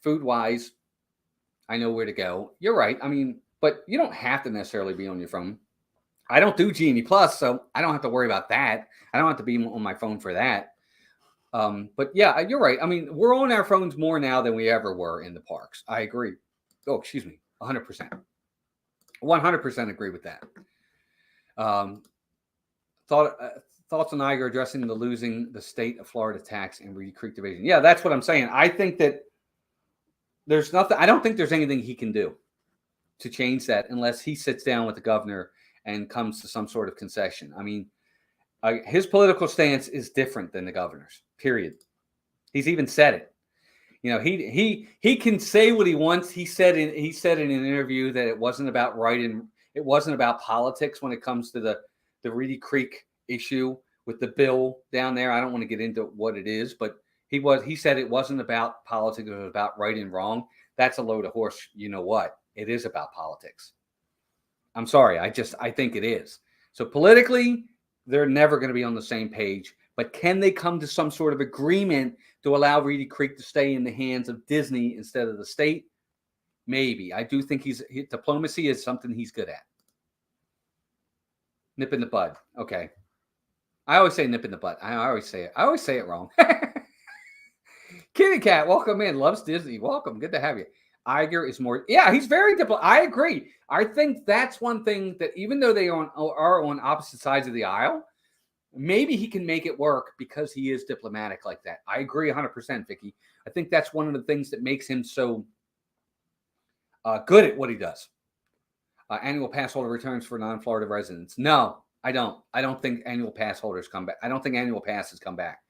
Food wise, I know where to go. You're right. I mean, but you don't have to necessarily be on your phone. I don't do Genie Plus, so I don't have to worry about that. I don't have to be on my phone for that. But yeah, you're right. I mean, we're on our phones more now than we ever were in the parks. I agree. Oh, excuse me. 100%. 100% agree with that. Thoughts on Iger addressing the losing the state of Florida tax and Reedy Creek division. Yeah, that's what I'm saying. I think that there's nothing. I don't think there's anything he can do to change that unless he sits down with the governor and comes to some sort of concession. I mean, his political stance is different than the governor's. Period. He's even said it. You know, he can say what he wants. He said in an interview that it wasn't about it wasn't about politics when it comes to the Reedy Creek issue with the bill down there. I don't want to get into what it is, but he said it wasn't about politics. It was about right and wrong. That's a load of horse. You know what? It is about politics. I'm sorry. I think it is. So politically, they're never going to be on the same page. But can they come to some sort of agreement to allow Reedy Creek to stay in the hands of Disney instead of the state? Maybe. I do think diplomacy is something he's good at. Nip in the bud. Okay. I always say nip in the butt. I always say it. I always say it wrong. Kitty Cat, welcome in. Loves Disney. Welcome. Good to have you. Iger is more. Yeah, he's very diplomatic. I agree. I think that's one thing that even though they are on opposite sides of the aisle, maybe he can make it work because he is diplomatic like that. I agree 100%, Vicky. I think that's one of the things that makes him so good at what he does. Annual pass holder returns for non-Florida residents. No, I don't. I don't think annual pass holders come back. I don't think annual passes come back.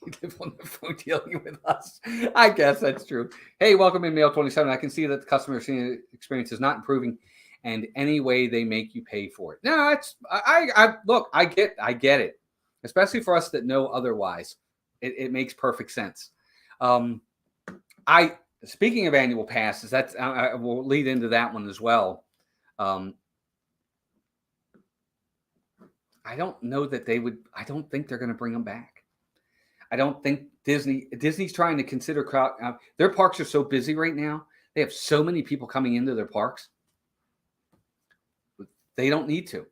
You live on the phone dealing with us. I guess that's true. Hey, welcome in Mail 27. I can see that the customer experience is not improving, and any way they make you pay for it. No, it's look. I get it, especially for us that know otherwise. It makes perfect sense. Speaking of annual passes, that's I will lead into that one as well. I don't know that they would. I don't think they're going to bring them back. I don't think Disney's trying to consider crowd. Their parks are so busy right now. They have so many people coming into their parks. They don't need to.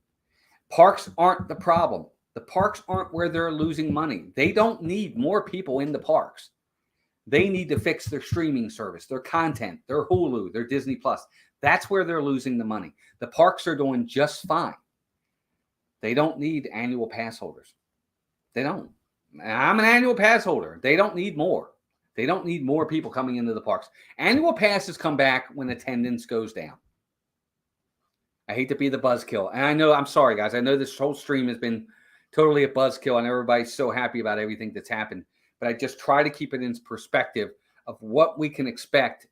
Parks aren't the problem. The parks aren't where they're losing money. They don't need more people in the parks. They need to fix their streaming service, their content, their Hulu, their Disney Plus. That's where they're losing the money. The parks are doing just fine. They don't need annual pass holders. They don't. I'm an annual pass holder. They don't need more. They don't need more people coming into the parks. Annual passes come back when attendance goes down. I hate to be the buzzkill. And I know, I'm sorry, guys. I know this whole stream has been totally a buzzkill and everybody's so happy about everything that's happened. But I just try to keep it in perspective of what we can expect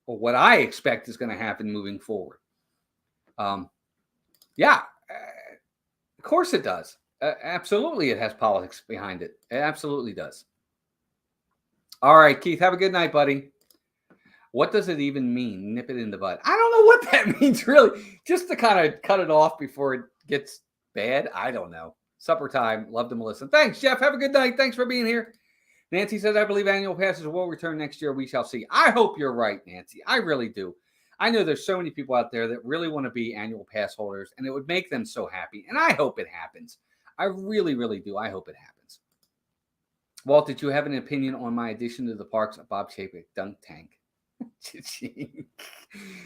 or what I expect is going to happen moving forward. Yeah, of course it does. Absolutely, it has politics behind it. It absolutely does. All right, Keith, have a good night, buddy. What does it even mean? Nip it in the bud. I don't know what that means, really. Just to kind of cut it off before it gets bad. I don't know. Supper time. Love to Melissa. Thanks, Jeff. Have a good night. Thanks for being here. Nancy says, I believe annual passes will return next year. We shall see. I hope you're right, Nancy. I really do. I know there's so many people out there that really want to be annual pass holders, and it would make them so happy. And I hope it happens. I really, really do. I hope it happens. Walt, did you have an opinion on my addition to the parks of Bob Chapek dunk tank?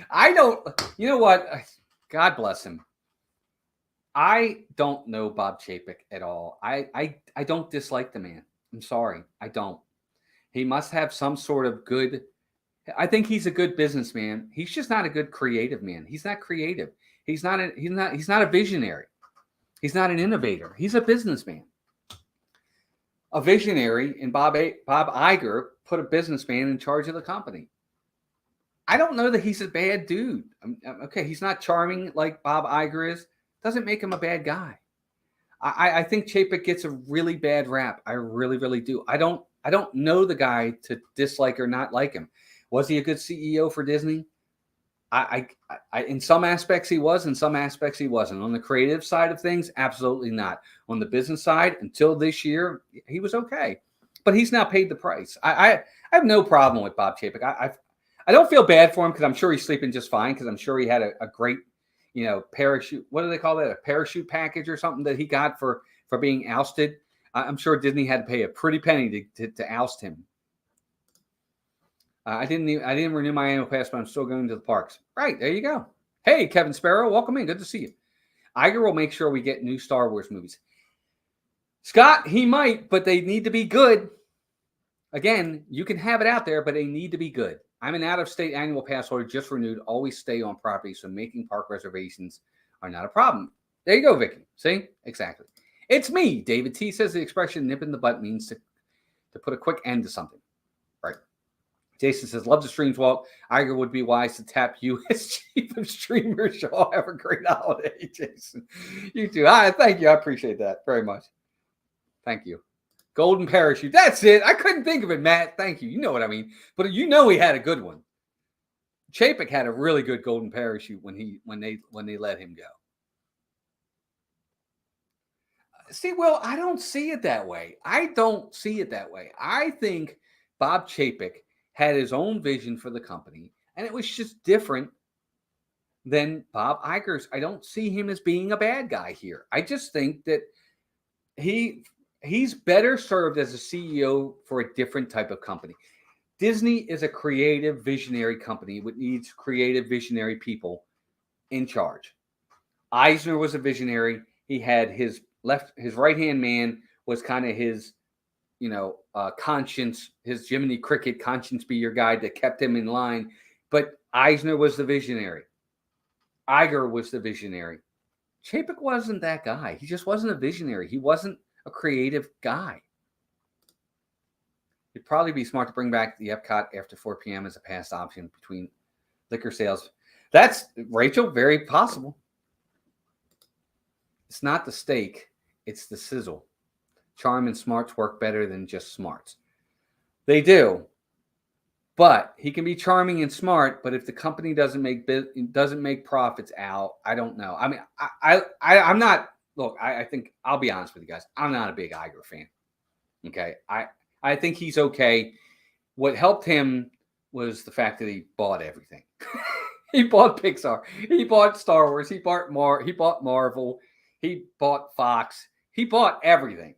I don't. You know what? God bless him. I don't know Bob Chapek at all. I don't dislike the man. I'm sorry. I don't. He must have some sort of good. I think he's a good businessman. He's just not a good creative man. He's not creative. He's not a visionary. He's not an innovator. He's a businessman. A visionary, and Bob Iger put a businessman in charge of the company. I don't know that he's a bad dude. Okay, he's not charming like Bob Iger is. Doesn't make him a bad guy. I think Chapek gets a really bad rap. I really, really do. I don't know the guy to dislike or not like him. Was he a good CEO for Disney? I in some aspects he was, in some aspects he wasn't. On the creative side of things, absolutely not. On the business side, until this year, he was okay. But he's now paid the price. I have no problem with Bob Chapek. I don't feel bad for him because I'm sure he's sleeping just fine, because I'm sure he had a great, parachute. What do they call that? A parachute package or something that he got for being ousted. I'm sure Disney had to pay a pretty penny to oust him. I didn't renew my annual pass, but I'm still going to the parks. Right, there you go. Hey, Kevin Sparrow, welcome in. Good to see you. Iger will make sure we get new Star Wars movies. Scott, he might, but they need to be good. Again, you can have it out there, but they need to be good. I'm an out-of-state annual pass holder, just renewed. Always stay on property, so making park reservations are not a problem. There you go, Vicky. See? Exactly. It's me. David T says the expression nip in the butt means to put a quick end to something. Right. Jason says, love the streams, Walt. Iger would be wise to tap you as chief of streamers. Y'all have a great holiday, Jason. You too. Thank you. I appreciate that very much. Thank you. Golden parachute. That's it. I couldn't think of it, Matt. Thank you. You know what I mean. But he had a good one. Chapek had a really good golden parachute when they let him go. See, Will, I don't see it that way. I think Bob Chapek had his own vision for the company, and it was just different than Bob Iger's. I don't see him as being a bad guy here. I just think that he's better served as a CEO for a different type of company. Disney is a creative, visionary company which needs creative, visionary people in charge. Eisner was a visionary. He had his right-hand man was kind of his, conscience, his Jiminy Cricket conscience be your guide that kept him in line. But Eisner was the visionary. Iger was the visionary. Chapek wasn't that guy. He just wasn't a visionary. He wasn't a creative guy. It'd probably be smart to bring back the Epcot after 4 p.m. as a past option between liquor sales. That's, Rachel, very possible. It's not the steak, it's the sizzle. Charm and smarts work better than just smarts. They do. But he can be charming and smart, but if the company doesn't make profits out, I don't know. I mean, I'm not. Look, I think I'll be honest with you guys. I'm not a big Iger fan. Okay, I think he's okay. What helped him was the fact that he bought everything. He bought Pixar. He bought Star Wars. He bought Marvel. He bought Fox. He bought everything.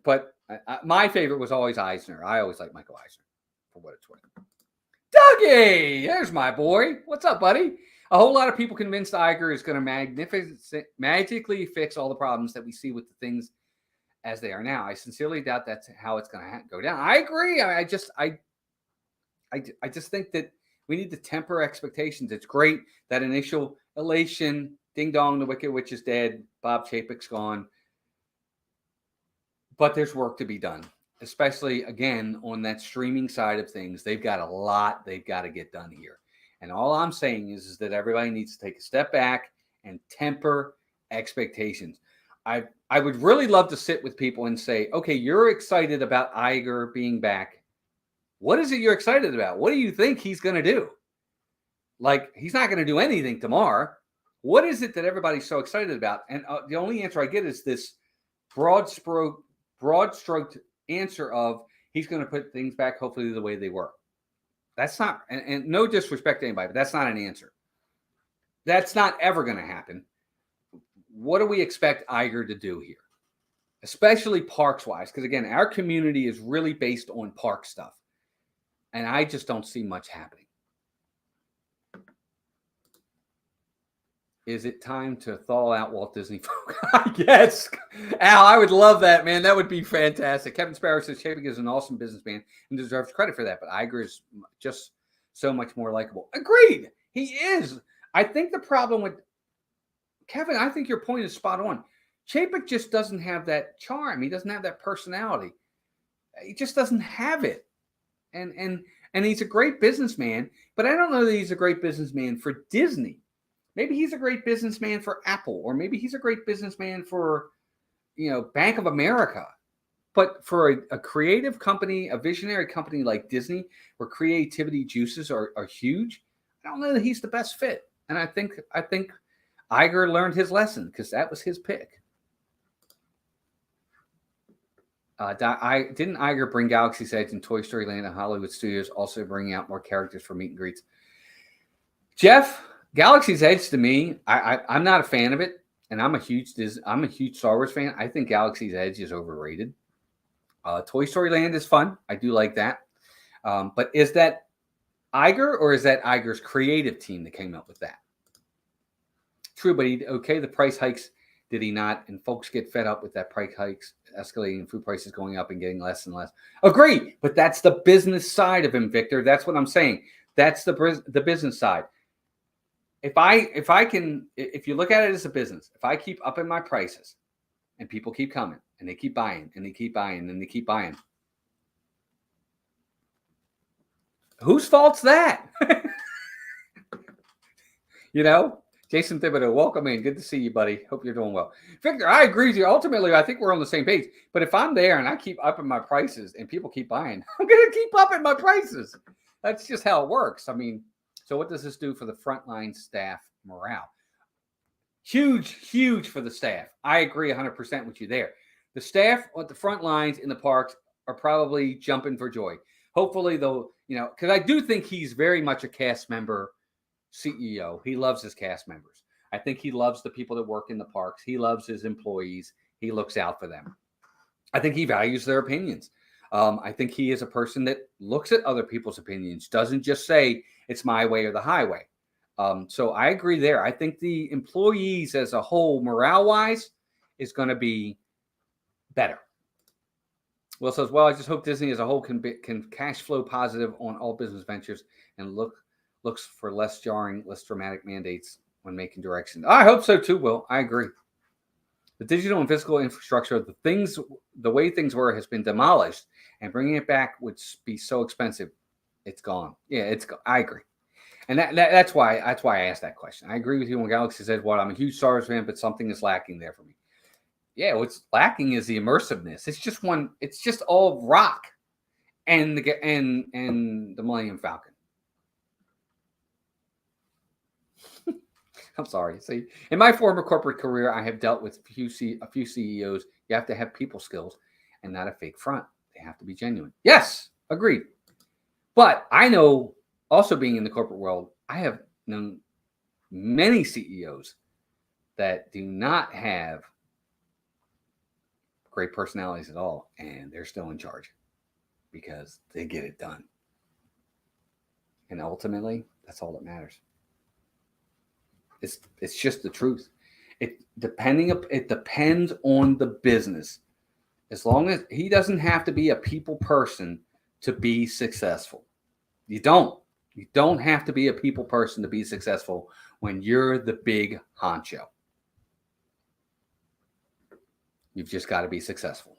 But my favorite was always Eisner. I always liked Michael Eisner, for what it's worth. Dougie, there's my boy. What's up, buddy? A whole lot of people convinced Iger is going to magically fix all the problems that we see with the things as they are now. I sincerely doubt that's how it's going to go down. I agree. I just think that we need to temper expectations. It's great, that initial elation, ding dong, the Wicked Witch is dead, Bob Chapek's gone. But there's work to be done, especially, again, on that streaming side of things. They've got a lot they've got to get done here. And all I'm saying is that everybody needs to take a step back and temper expectations. I would really love to sit with people and say, okay, you're excited about Iger being back. What is it you're excited about? What do you think he's going to do? Like, he's not going to do anything tomorrow. What is it that everybody's so excited about? And the only answer I get is this broad-stroked answer of he's going to put things back hopefully the way they were. That's not, and no disrespect to anybody, but that's not an answer. That's not ever going to happen. What do we expect Iger to do here? Especially parks wise, because again, our community is really based on park stuff. And I just don't see much happening. Is it time to thaw out Walt Disney folk? Yes. Al, I would love that, man. That would be fantastic. Kevin Sparrow says Chapek is an awesome businessman and deserves credit for that, but Iger is just so much more likable. Agreed. He is. I think the problem with Kevin, I think your point is spot on. Chapek just doesn't have that charm. He doesn't have that personality. He just doesn't have it. And he's a great businessman, but I don't know that he's a great businessman for Disney. Maybe he's a great businessman for Apple, or maybe he's a great businessman for, Bank of America. But for a creative company, a visionary company like Disney, where creativity juices are huge, I don't know that he's the best fit. And I think Iger learned his lesson because that was his pick. Didn't Iger bring Galaxy's Edge and Toy Story Land and Hollywood Studios, also bringing out more characters for meet and greets? Jeff, Galaxy's Edge to me, I'm not a fan of it, and I'm a huge Star Wars fan. I think Galaxy's Edge is overrated. Toy Story Land is fun. I do like that. But is that Iger, or is that Iger's creative team that came up with that? True, but the price hikes, did he not? And folks get fed up with that price hikes, escalating food prices going up and getting less and less. Agree, but that's the business side of him, Victor. That's what I'm saying. That's the business side. If you look at it as a business, if I keep upping my prices and people keep coming and they keep buying and they keep buying and they keep buying, whose fault's that? Jason Thibodeau, welcome in. Good to see you, buddy. Hope you're doing well. Victor, I agree with you. Ultimately, I think we're on the same page. But if I'm there and I keep upping my prices and people keep buying, I'm going to keep upping my prices. That's just how it works. I mean, so what does this do for the frontline staff morale? Huge for the staff. I agree 100% with you there. The staff at the front lines in the parks are probably jumping for joy. Hopefully, they'll, because I do think he's very much a cast member CEO. He loves his cast members. I think he loves the people that work in the parks. He loves his employees. He looks out for them. I think he values their opinions. I think he is a person that looks at other people's opinions, doesn't just say it's my way or the highway. So I agree there. I think the employees as a whole, morale-wise, is going to be better. Will says, well, I just hope Disney as a whole can cash flow positive on all business ventures and looks for less jarring, less dramatic mandates when making directions. I hope so too, Will. I agree. The digital and physical infrastructure of the way things were has been demolished, and bringing it back would be so expensive. It's gone. Yeah, I agree. And that's why I asked that question. I agree with you when Galaxy said, well, I'm a huge Star Wars fan, but something is lacking there for me. Yeah, what's lacking is the immersiveness. It's just all rock and the Millennium Falcon. I'm sorry. See, in my former corporate career, I have dealt with a few CEOs. You have to have people skills and not a fake front. They have to be genuine. Yes, agreed. But I know, also being in the corporate world, I have known many CEOs that do not have great personalities at all, and they're still in charge because they get it done. And ultimately, that's all that matters. It's just the truth. It depends on the business. As long as he doesn't have to be a people person to be successful. You don't have to be a people person to be successful when you're the big honcho. You've just got to be successful.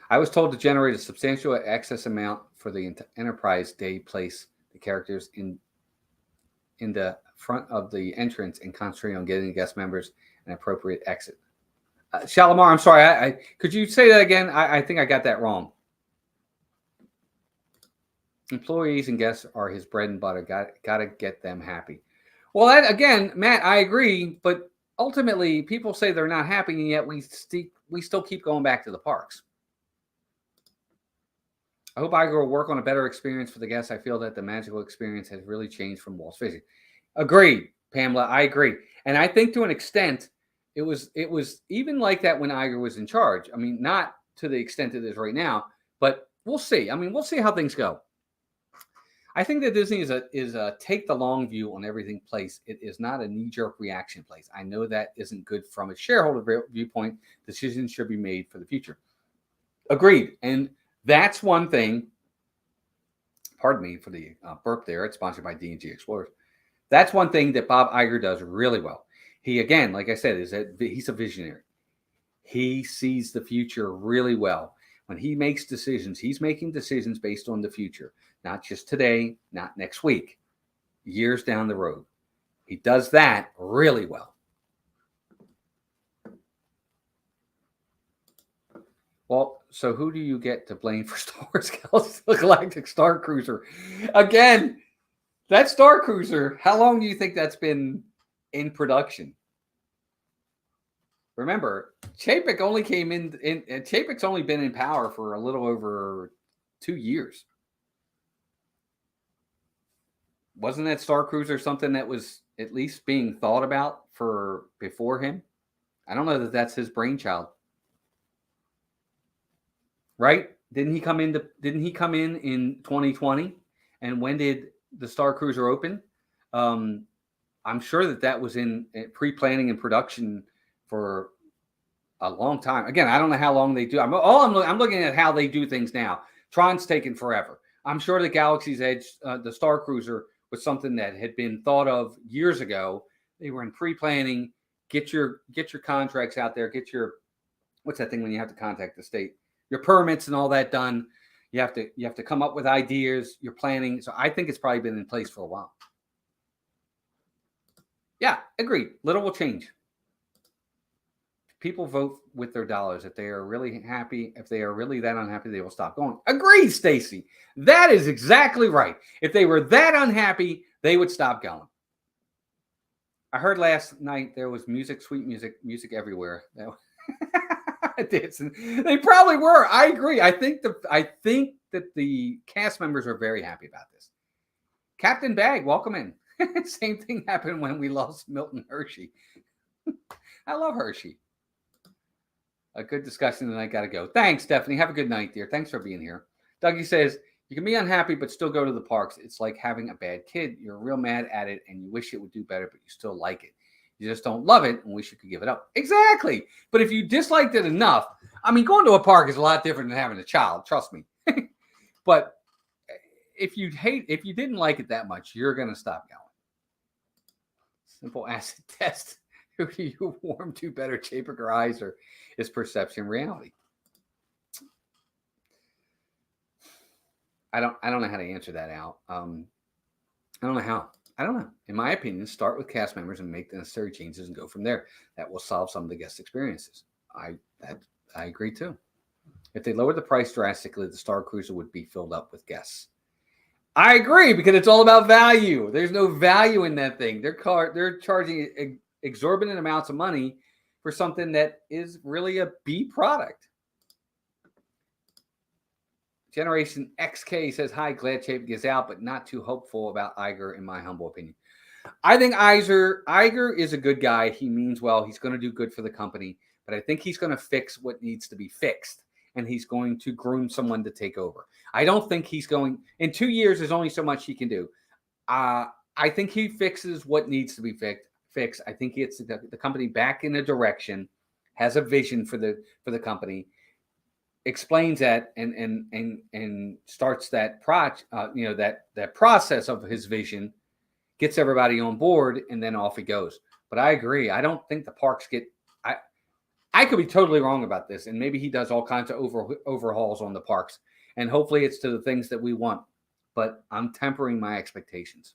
I was told to generate a substantial excess amount for the enterprise day, place the characters in the front of the entrance and concentrate on getting the guest members an appropriate exit. Shalimar, I'm sorry. Could you say that again? I think I got that wrong. Employees and guests are his bread and butter. Got to get them happy. Well, that again, Matt, I agree, but ultimately, people say they're not happy, and yet we still keep going back to the parks. I hope Iger will work on a better experience for the guests. I feel that the magical experience has really changed from Walt's visit. Agreed, Pamela. I agree, and I think to an extent, it was even like that when Iger was in charge. I mean, not to the extent it is right now, but we'll see. I mean, we'll see how things go. I think that Disney is a take the long view on everything place. It is not a knee-jerk reaction place. I know that isn't good from a shareholder viewpoint. Decisions should be made for the future. Agreed. And that's one thing. Pardon me for the burp there. It's sponsored by D&G Explorers. That's one thing that Bob Iger does really well. He, again, like I said, he's a visionary. He sees the future really well. When he makes decisions, he's making decisions based on the future, not just today, not next week, years down the road. He does that really well. Well, so who do you get to blame for Star Wars Galactic Star Cruiser? Again, that Star Cruiser, how long do you think that's been in production? Remember, Chapek only came in Chapek's only been in power for a little over 2 years. Wasn't that Star Cruiser something that was at least being thought about for before him? I don't know that that's his brainchild. Right? Didn't he come in in 2020? And when did the Star Cruiser open? I'm sure that was in pre-planning and production for a long time. Again, I don't know how long they do. I'm looking at how they do things now. Tron's taken forever. I'm sure the Galaxy's Edge, the Star Cruiser, was something that had been thought of years ago. They were in pre-planning. Get your contracts out there. Get your, what's that thing when you have to contact the state? Your permits and all that done. You have to come up with ideas. You're planning. So I think it's probably been in place for a while. Yeah, agreed. Little will change. People vote with their dollars. If they are really happy, if they are really that unhappy, they will stop going. Agreed, Stacy. That is exactly right. If they were that unhappy, they would stop going. I heard last night there was sweet music everywhere. They probably were. I agree. I think that the cast members are very happy about this. Captain Bag, welcome in. Same thing happened when we lost Milton Hershey. I love Hershey. A good discussion, and I got to go. Thanks, Stephanie. Have a good night, dear. Thanks for being here. Dougie says, you can be unhappy, but still go to the parks. It's like having a bad kid. You're real mad at it, and you wish it would do better, but you still like it. You just don't love it and wish you could give it up. Exactly. But if you disliked it enough, I mean, going to a park is a lot different than having a child. Trust me. But if you didn't like it that much, you're going to stop going. Simple acid test. Who do you warm to better, Chapek or Iger? Is perception reality? I don't know how to answer that out. I don't know how. I don't know. In my opinion, start with cast members and make the necessary changes and go from there. That will solve some of the guest experiences. I agree too. If they lowered the price drastically, the Star Cruiser would be filled up with guests. I agree, because it's all about value. There's no value in that thing. They're charging exorbitant amounts of money for something that is really a B product. Generation XK says, hi, glad Chapek is out, but not too hopeful about Iger, in my humble opinion. I think Iger is a good guy. He means well. He's going to do good for the company, but I think he's going to fix what needs to be fixed, and he's going to groom someone to take over. I don't think he's going – in 2 years, there's only so much he can do. I think he fixes what needs to be fixed. I think he gets the company back in a direction, has a vision for the company, explains that and starts that that process of his vision, gets everybody on board, and then off he goes. But I agree. I don't think the parks get. I could be totally wrong about this, and maybe he does all kinds of overhauls on the parks, and hopefully it's to the things that we want. But I'm tempering my expectations.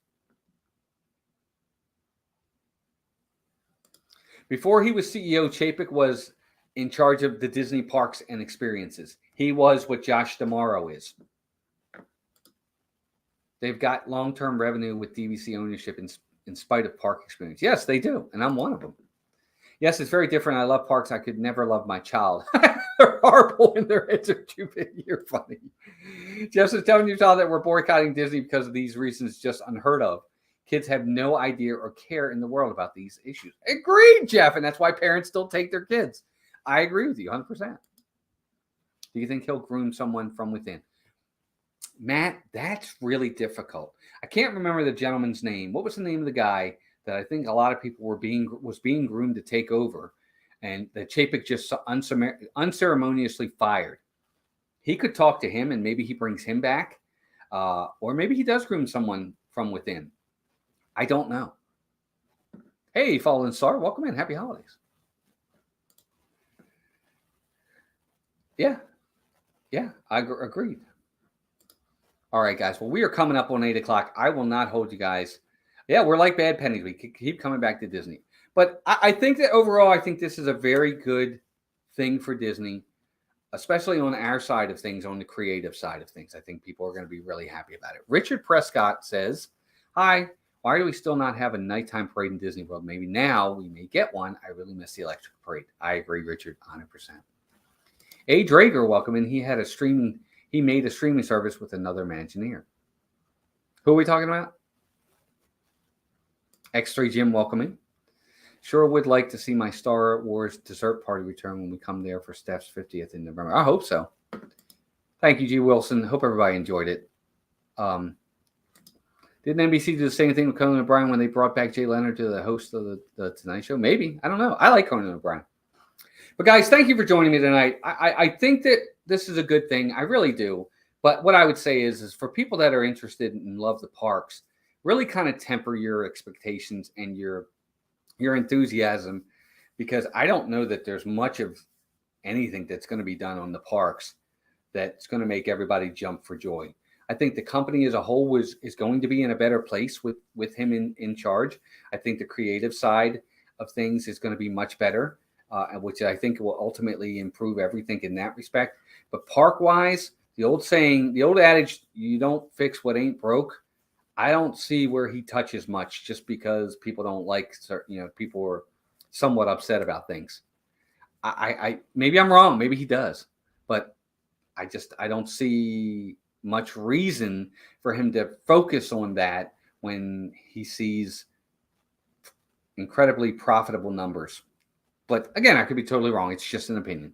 Before he was CEO, Chapek was in charge of the Disney parks and experiences. He was what Josh D'Amaro is. They've got long-term revenue with DVC ownership in spite of park experience. Yes, they do, and I'm one of them. Yes, it's very different. I love parks. I could never love my child. They're horrible when their heads are too big. You're funny. Jeff says, telling your child that we're boycotting Disney because of these reasons just unheard of. Kids have no idea or care in the world about these issues. Agreed, Jeff. And that's why parents still take their kids. I agree with you 100%. Do you think he'll groom someone from within? Matt, that's really difficult. I can't remember the gentleman's name. What was the name of the guy that I think a lot of people was being groomed to take over, and that Chapek just unceremoniously fired? He could talk to him, and maybe he brings him back, or maybe he does groom someone from within. I don't know. Hey, Fallen Star, welcome in. Happy holidays. Yeah, I agreed. All right, guys. Well, we are coming up on 8 o'clock. I will not hold you guys. Yeah, we're like bad pennies. We keep coming back to Disney. But I think that overall, I think this is a very good thing for Disney, especially on our side of things, on the creative side of things. I think people are going to be really happy about it. Richard Prescott says, hi, why do we still not have a nighttime parade in Disney World? Maybe now we may get one. I really miss the electric parade. I agree, Richard, 100%. A. Drager, welcome in. He made a streaming service with another Imagineer. Who are we talking about? X3 Jim, welcome in. Sure would like to see my Star Wars dessert party return when we come there for Steph's 50th in November. I hope so. Thank you, G. Wilson. Hope everybody enjoyed it. Didn't NBC do the same thing with Conan O'Brien when they brought back Jay Leonard to the host of the Tonight Show? Maybe. I don't know. I like Conan O'Brien. But guys, thank you for joining me tonight. I think that this is a good thing. I really do. But what I would say is for people that are interested and love the parks, really kind of temper your expectations and your enthusiasm, because I don't know that there's much of anything that's going to be done on the parks that's going to make everybody jump for joy. I think the company as a whole is going to be in a better place with him in charge. I think the creative side of things is going to be much better. Which I think will ultimately improve everything in that respect. But park-wise, the old adage, you don't fix what ain't broke. I don't see where he touches much just because people don't like certain, people are somewhat upset about things. I maybe I'm wrong. Maybe he does. But I don't see much reason for him to focus on that when he sees incredibly profitable numbers. But again, I could be totally wrong. It's just an opinion.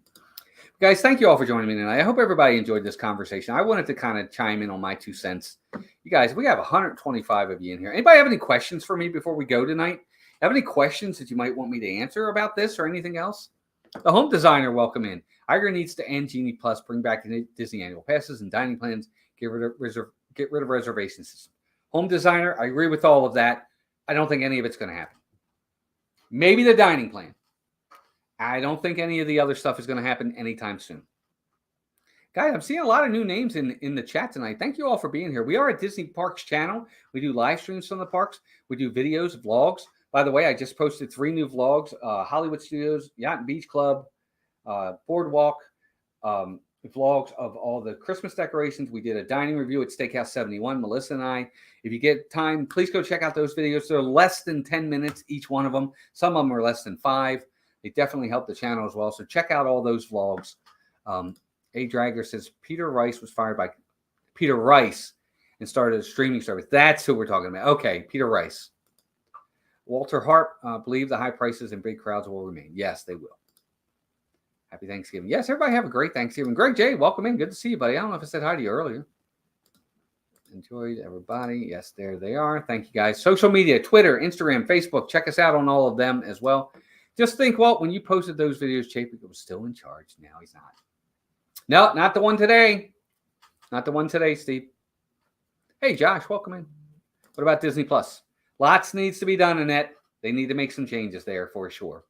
Guys, thank you all for joining me tonight. I hope everybody enjoyed this conversation. I wanted to kind of chime in on my 2 cents. You guys, we have 125 of you in here. Anybody have any questions for me before we go tonight? Have any questions that you might want me to answer about this or anything else? The home designer, welcome in. Iger needs to end Genie Plus, bring back Disney annual passes and dining plans, get rid of reservation system. Home designer, I agree with all of that. I don't think any of it's going to happen. Maybe the dining plan. I don't think any of the other stuff is going to happen anytime soon. Guys, I'm seeing a lot of new names in the chat tonight. Thank you all for being here. We are at Disney Parks channel. We do live streams from the parks. We do videos, vlogs. By the way, I just posted 3 new vlogs. Hollywood Studios, Yacht and Beach Club, Boardwalk, vlogs of all the Christmas decorations. We did a dining review at Steakhouse 71, Melissa and I. If you get time, please go check out those videos. They're less than 10 minutes, each one of them. Some of them are less than 5. They definitely help the channel as well. So check out all those vlogs. A. Dragger says Peter Rice was fired by Peter Rice and started a streaming service. That's who we're talking about. Okay, Peter Rice. Walter Hart, believe the high prices and big crowds will remain. Yes, they will. Happy Thanksgiving. Yes, everybody have a great Thanksgiving. Greg J, welcome in. Good to see you, buddy. I don't know if I said hi to you earlier. Enjoyed everybody. Yes, there they are. Thank you, guys. Social media, Twitter, Instagram, Facebook. Check us out on all of them as well. Just think, Walt, when you posted those videos, Chapek was still in charge. Now he's not. No, not the one today. Not the one today, Steve. Hey, Josh, welcome in. What about Disney Plus? Lots needs to be done, Annette. They need to make some changes there for sure.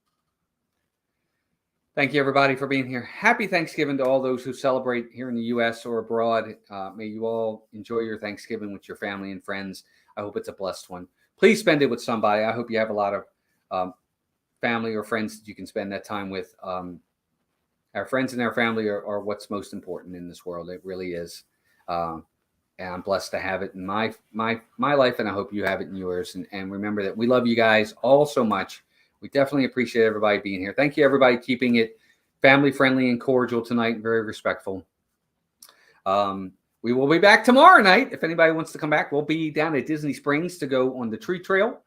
Thank you, everybody, for being here. Happy Thanksgiving to all those who celebrate here in the U.S. or abroad. May you all enjoy your Thanksgiving with your family and friends. I hope it's a blessed one. Please spend it with somebody. I hope you have a lot of family or friends that you can spend that time with. Our friends and our family are what's most important in this world. It really is. And I'm blessed to have it in my life, and I hope you have it in yours. And remember that we love you guys all so much. We definitely appreciate everybody being here. Thank you, everybody, keeping it family-friendly and cordial tonight, very respectful. We will be back tomorrow night. If anybody wants to come back, we'll be down at Disney Springs to go on the tree trail.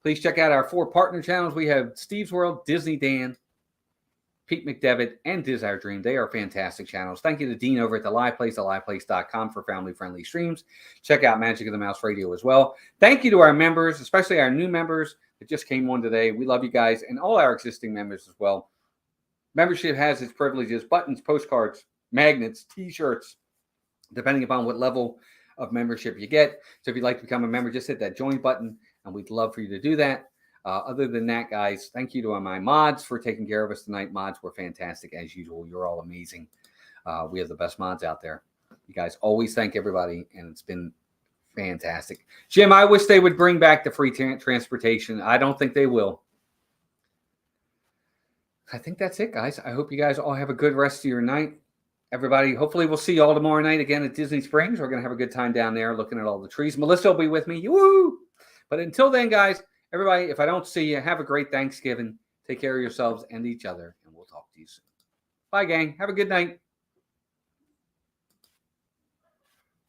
Please check out our 4 partner channels. We have Steve's World, Disney Dan, Pete McDevitt, and Desire Dream. They are fantastic channels. Thank you to Dean over at The Live Place, theliveplace.com for family-friendly streams. Check out Magic of the Mouse Radio as well. Thank you to our members, especially our new members that just came on today. We love you guys, and all our existing members as well. Membership has its privileges, buttons, postcards, magnets, T-shirts, depending upon what level of membership you get. So if you'd like to become a member, just hit that join button, and we'd love for you to do that. Other than that, guys, thank you to my mods for taking care of us tonight. Mods were fantastic as usual. You're all amazing. We have the best mods out there. You guys always thank everybody, and it's been fantastic. Jim, I wish they would bring back the free transportation. I don't think they will. I think that's it, guys. I hope you guys all have a good rest of your night. Everybody, hopefully we'll see you all tomorrow night again at Disney Springs. We're going to have a good time down there looking at all the trees. Melissa will be with me. Woo! But until then, guys, everybody, if I don't see you, have a great Thanksgiving. Take care of yourselves and each other, and we'll talk to you soon. Bye, gang. Have a good night.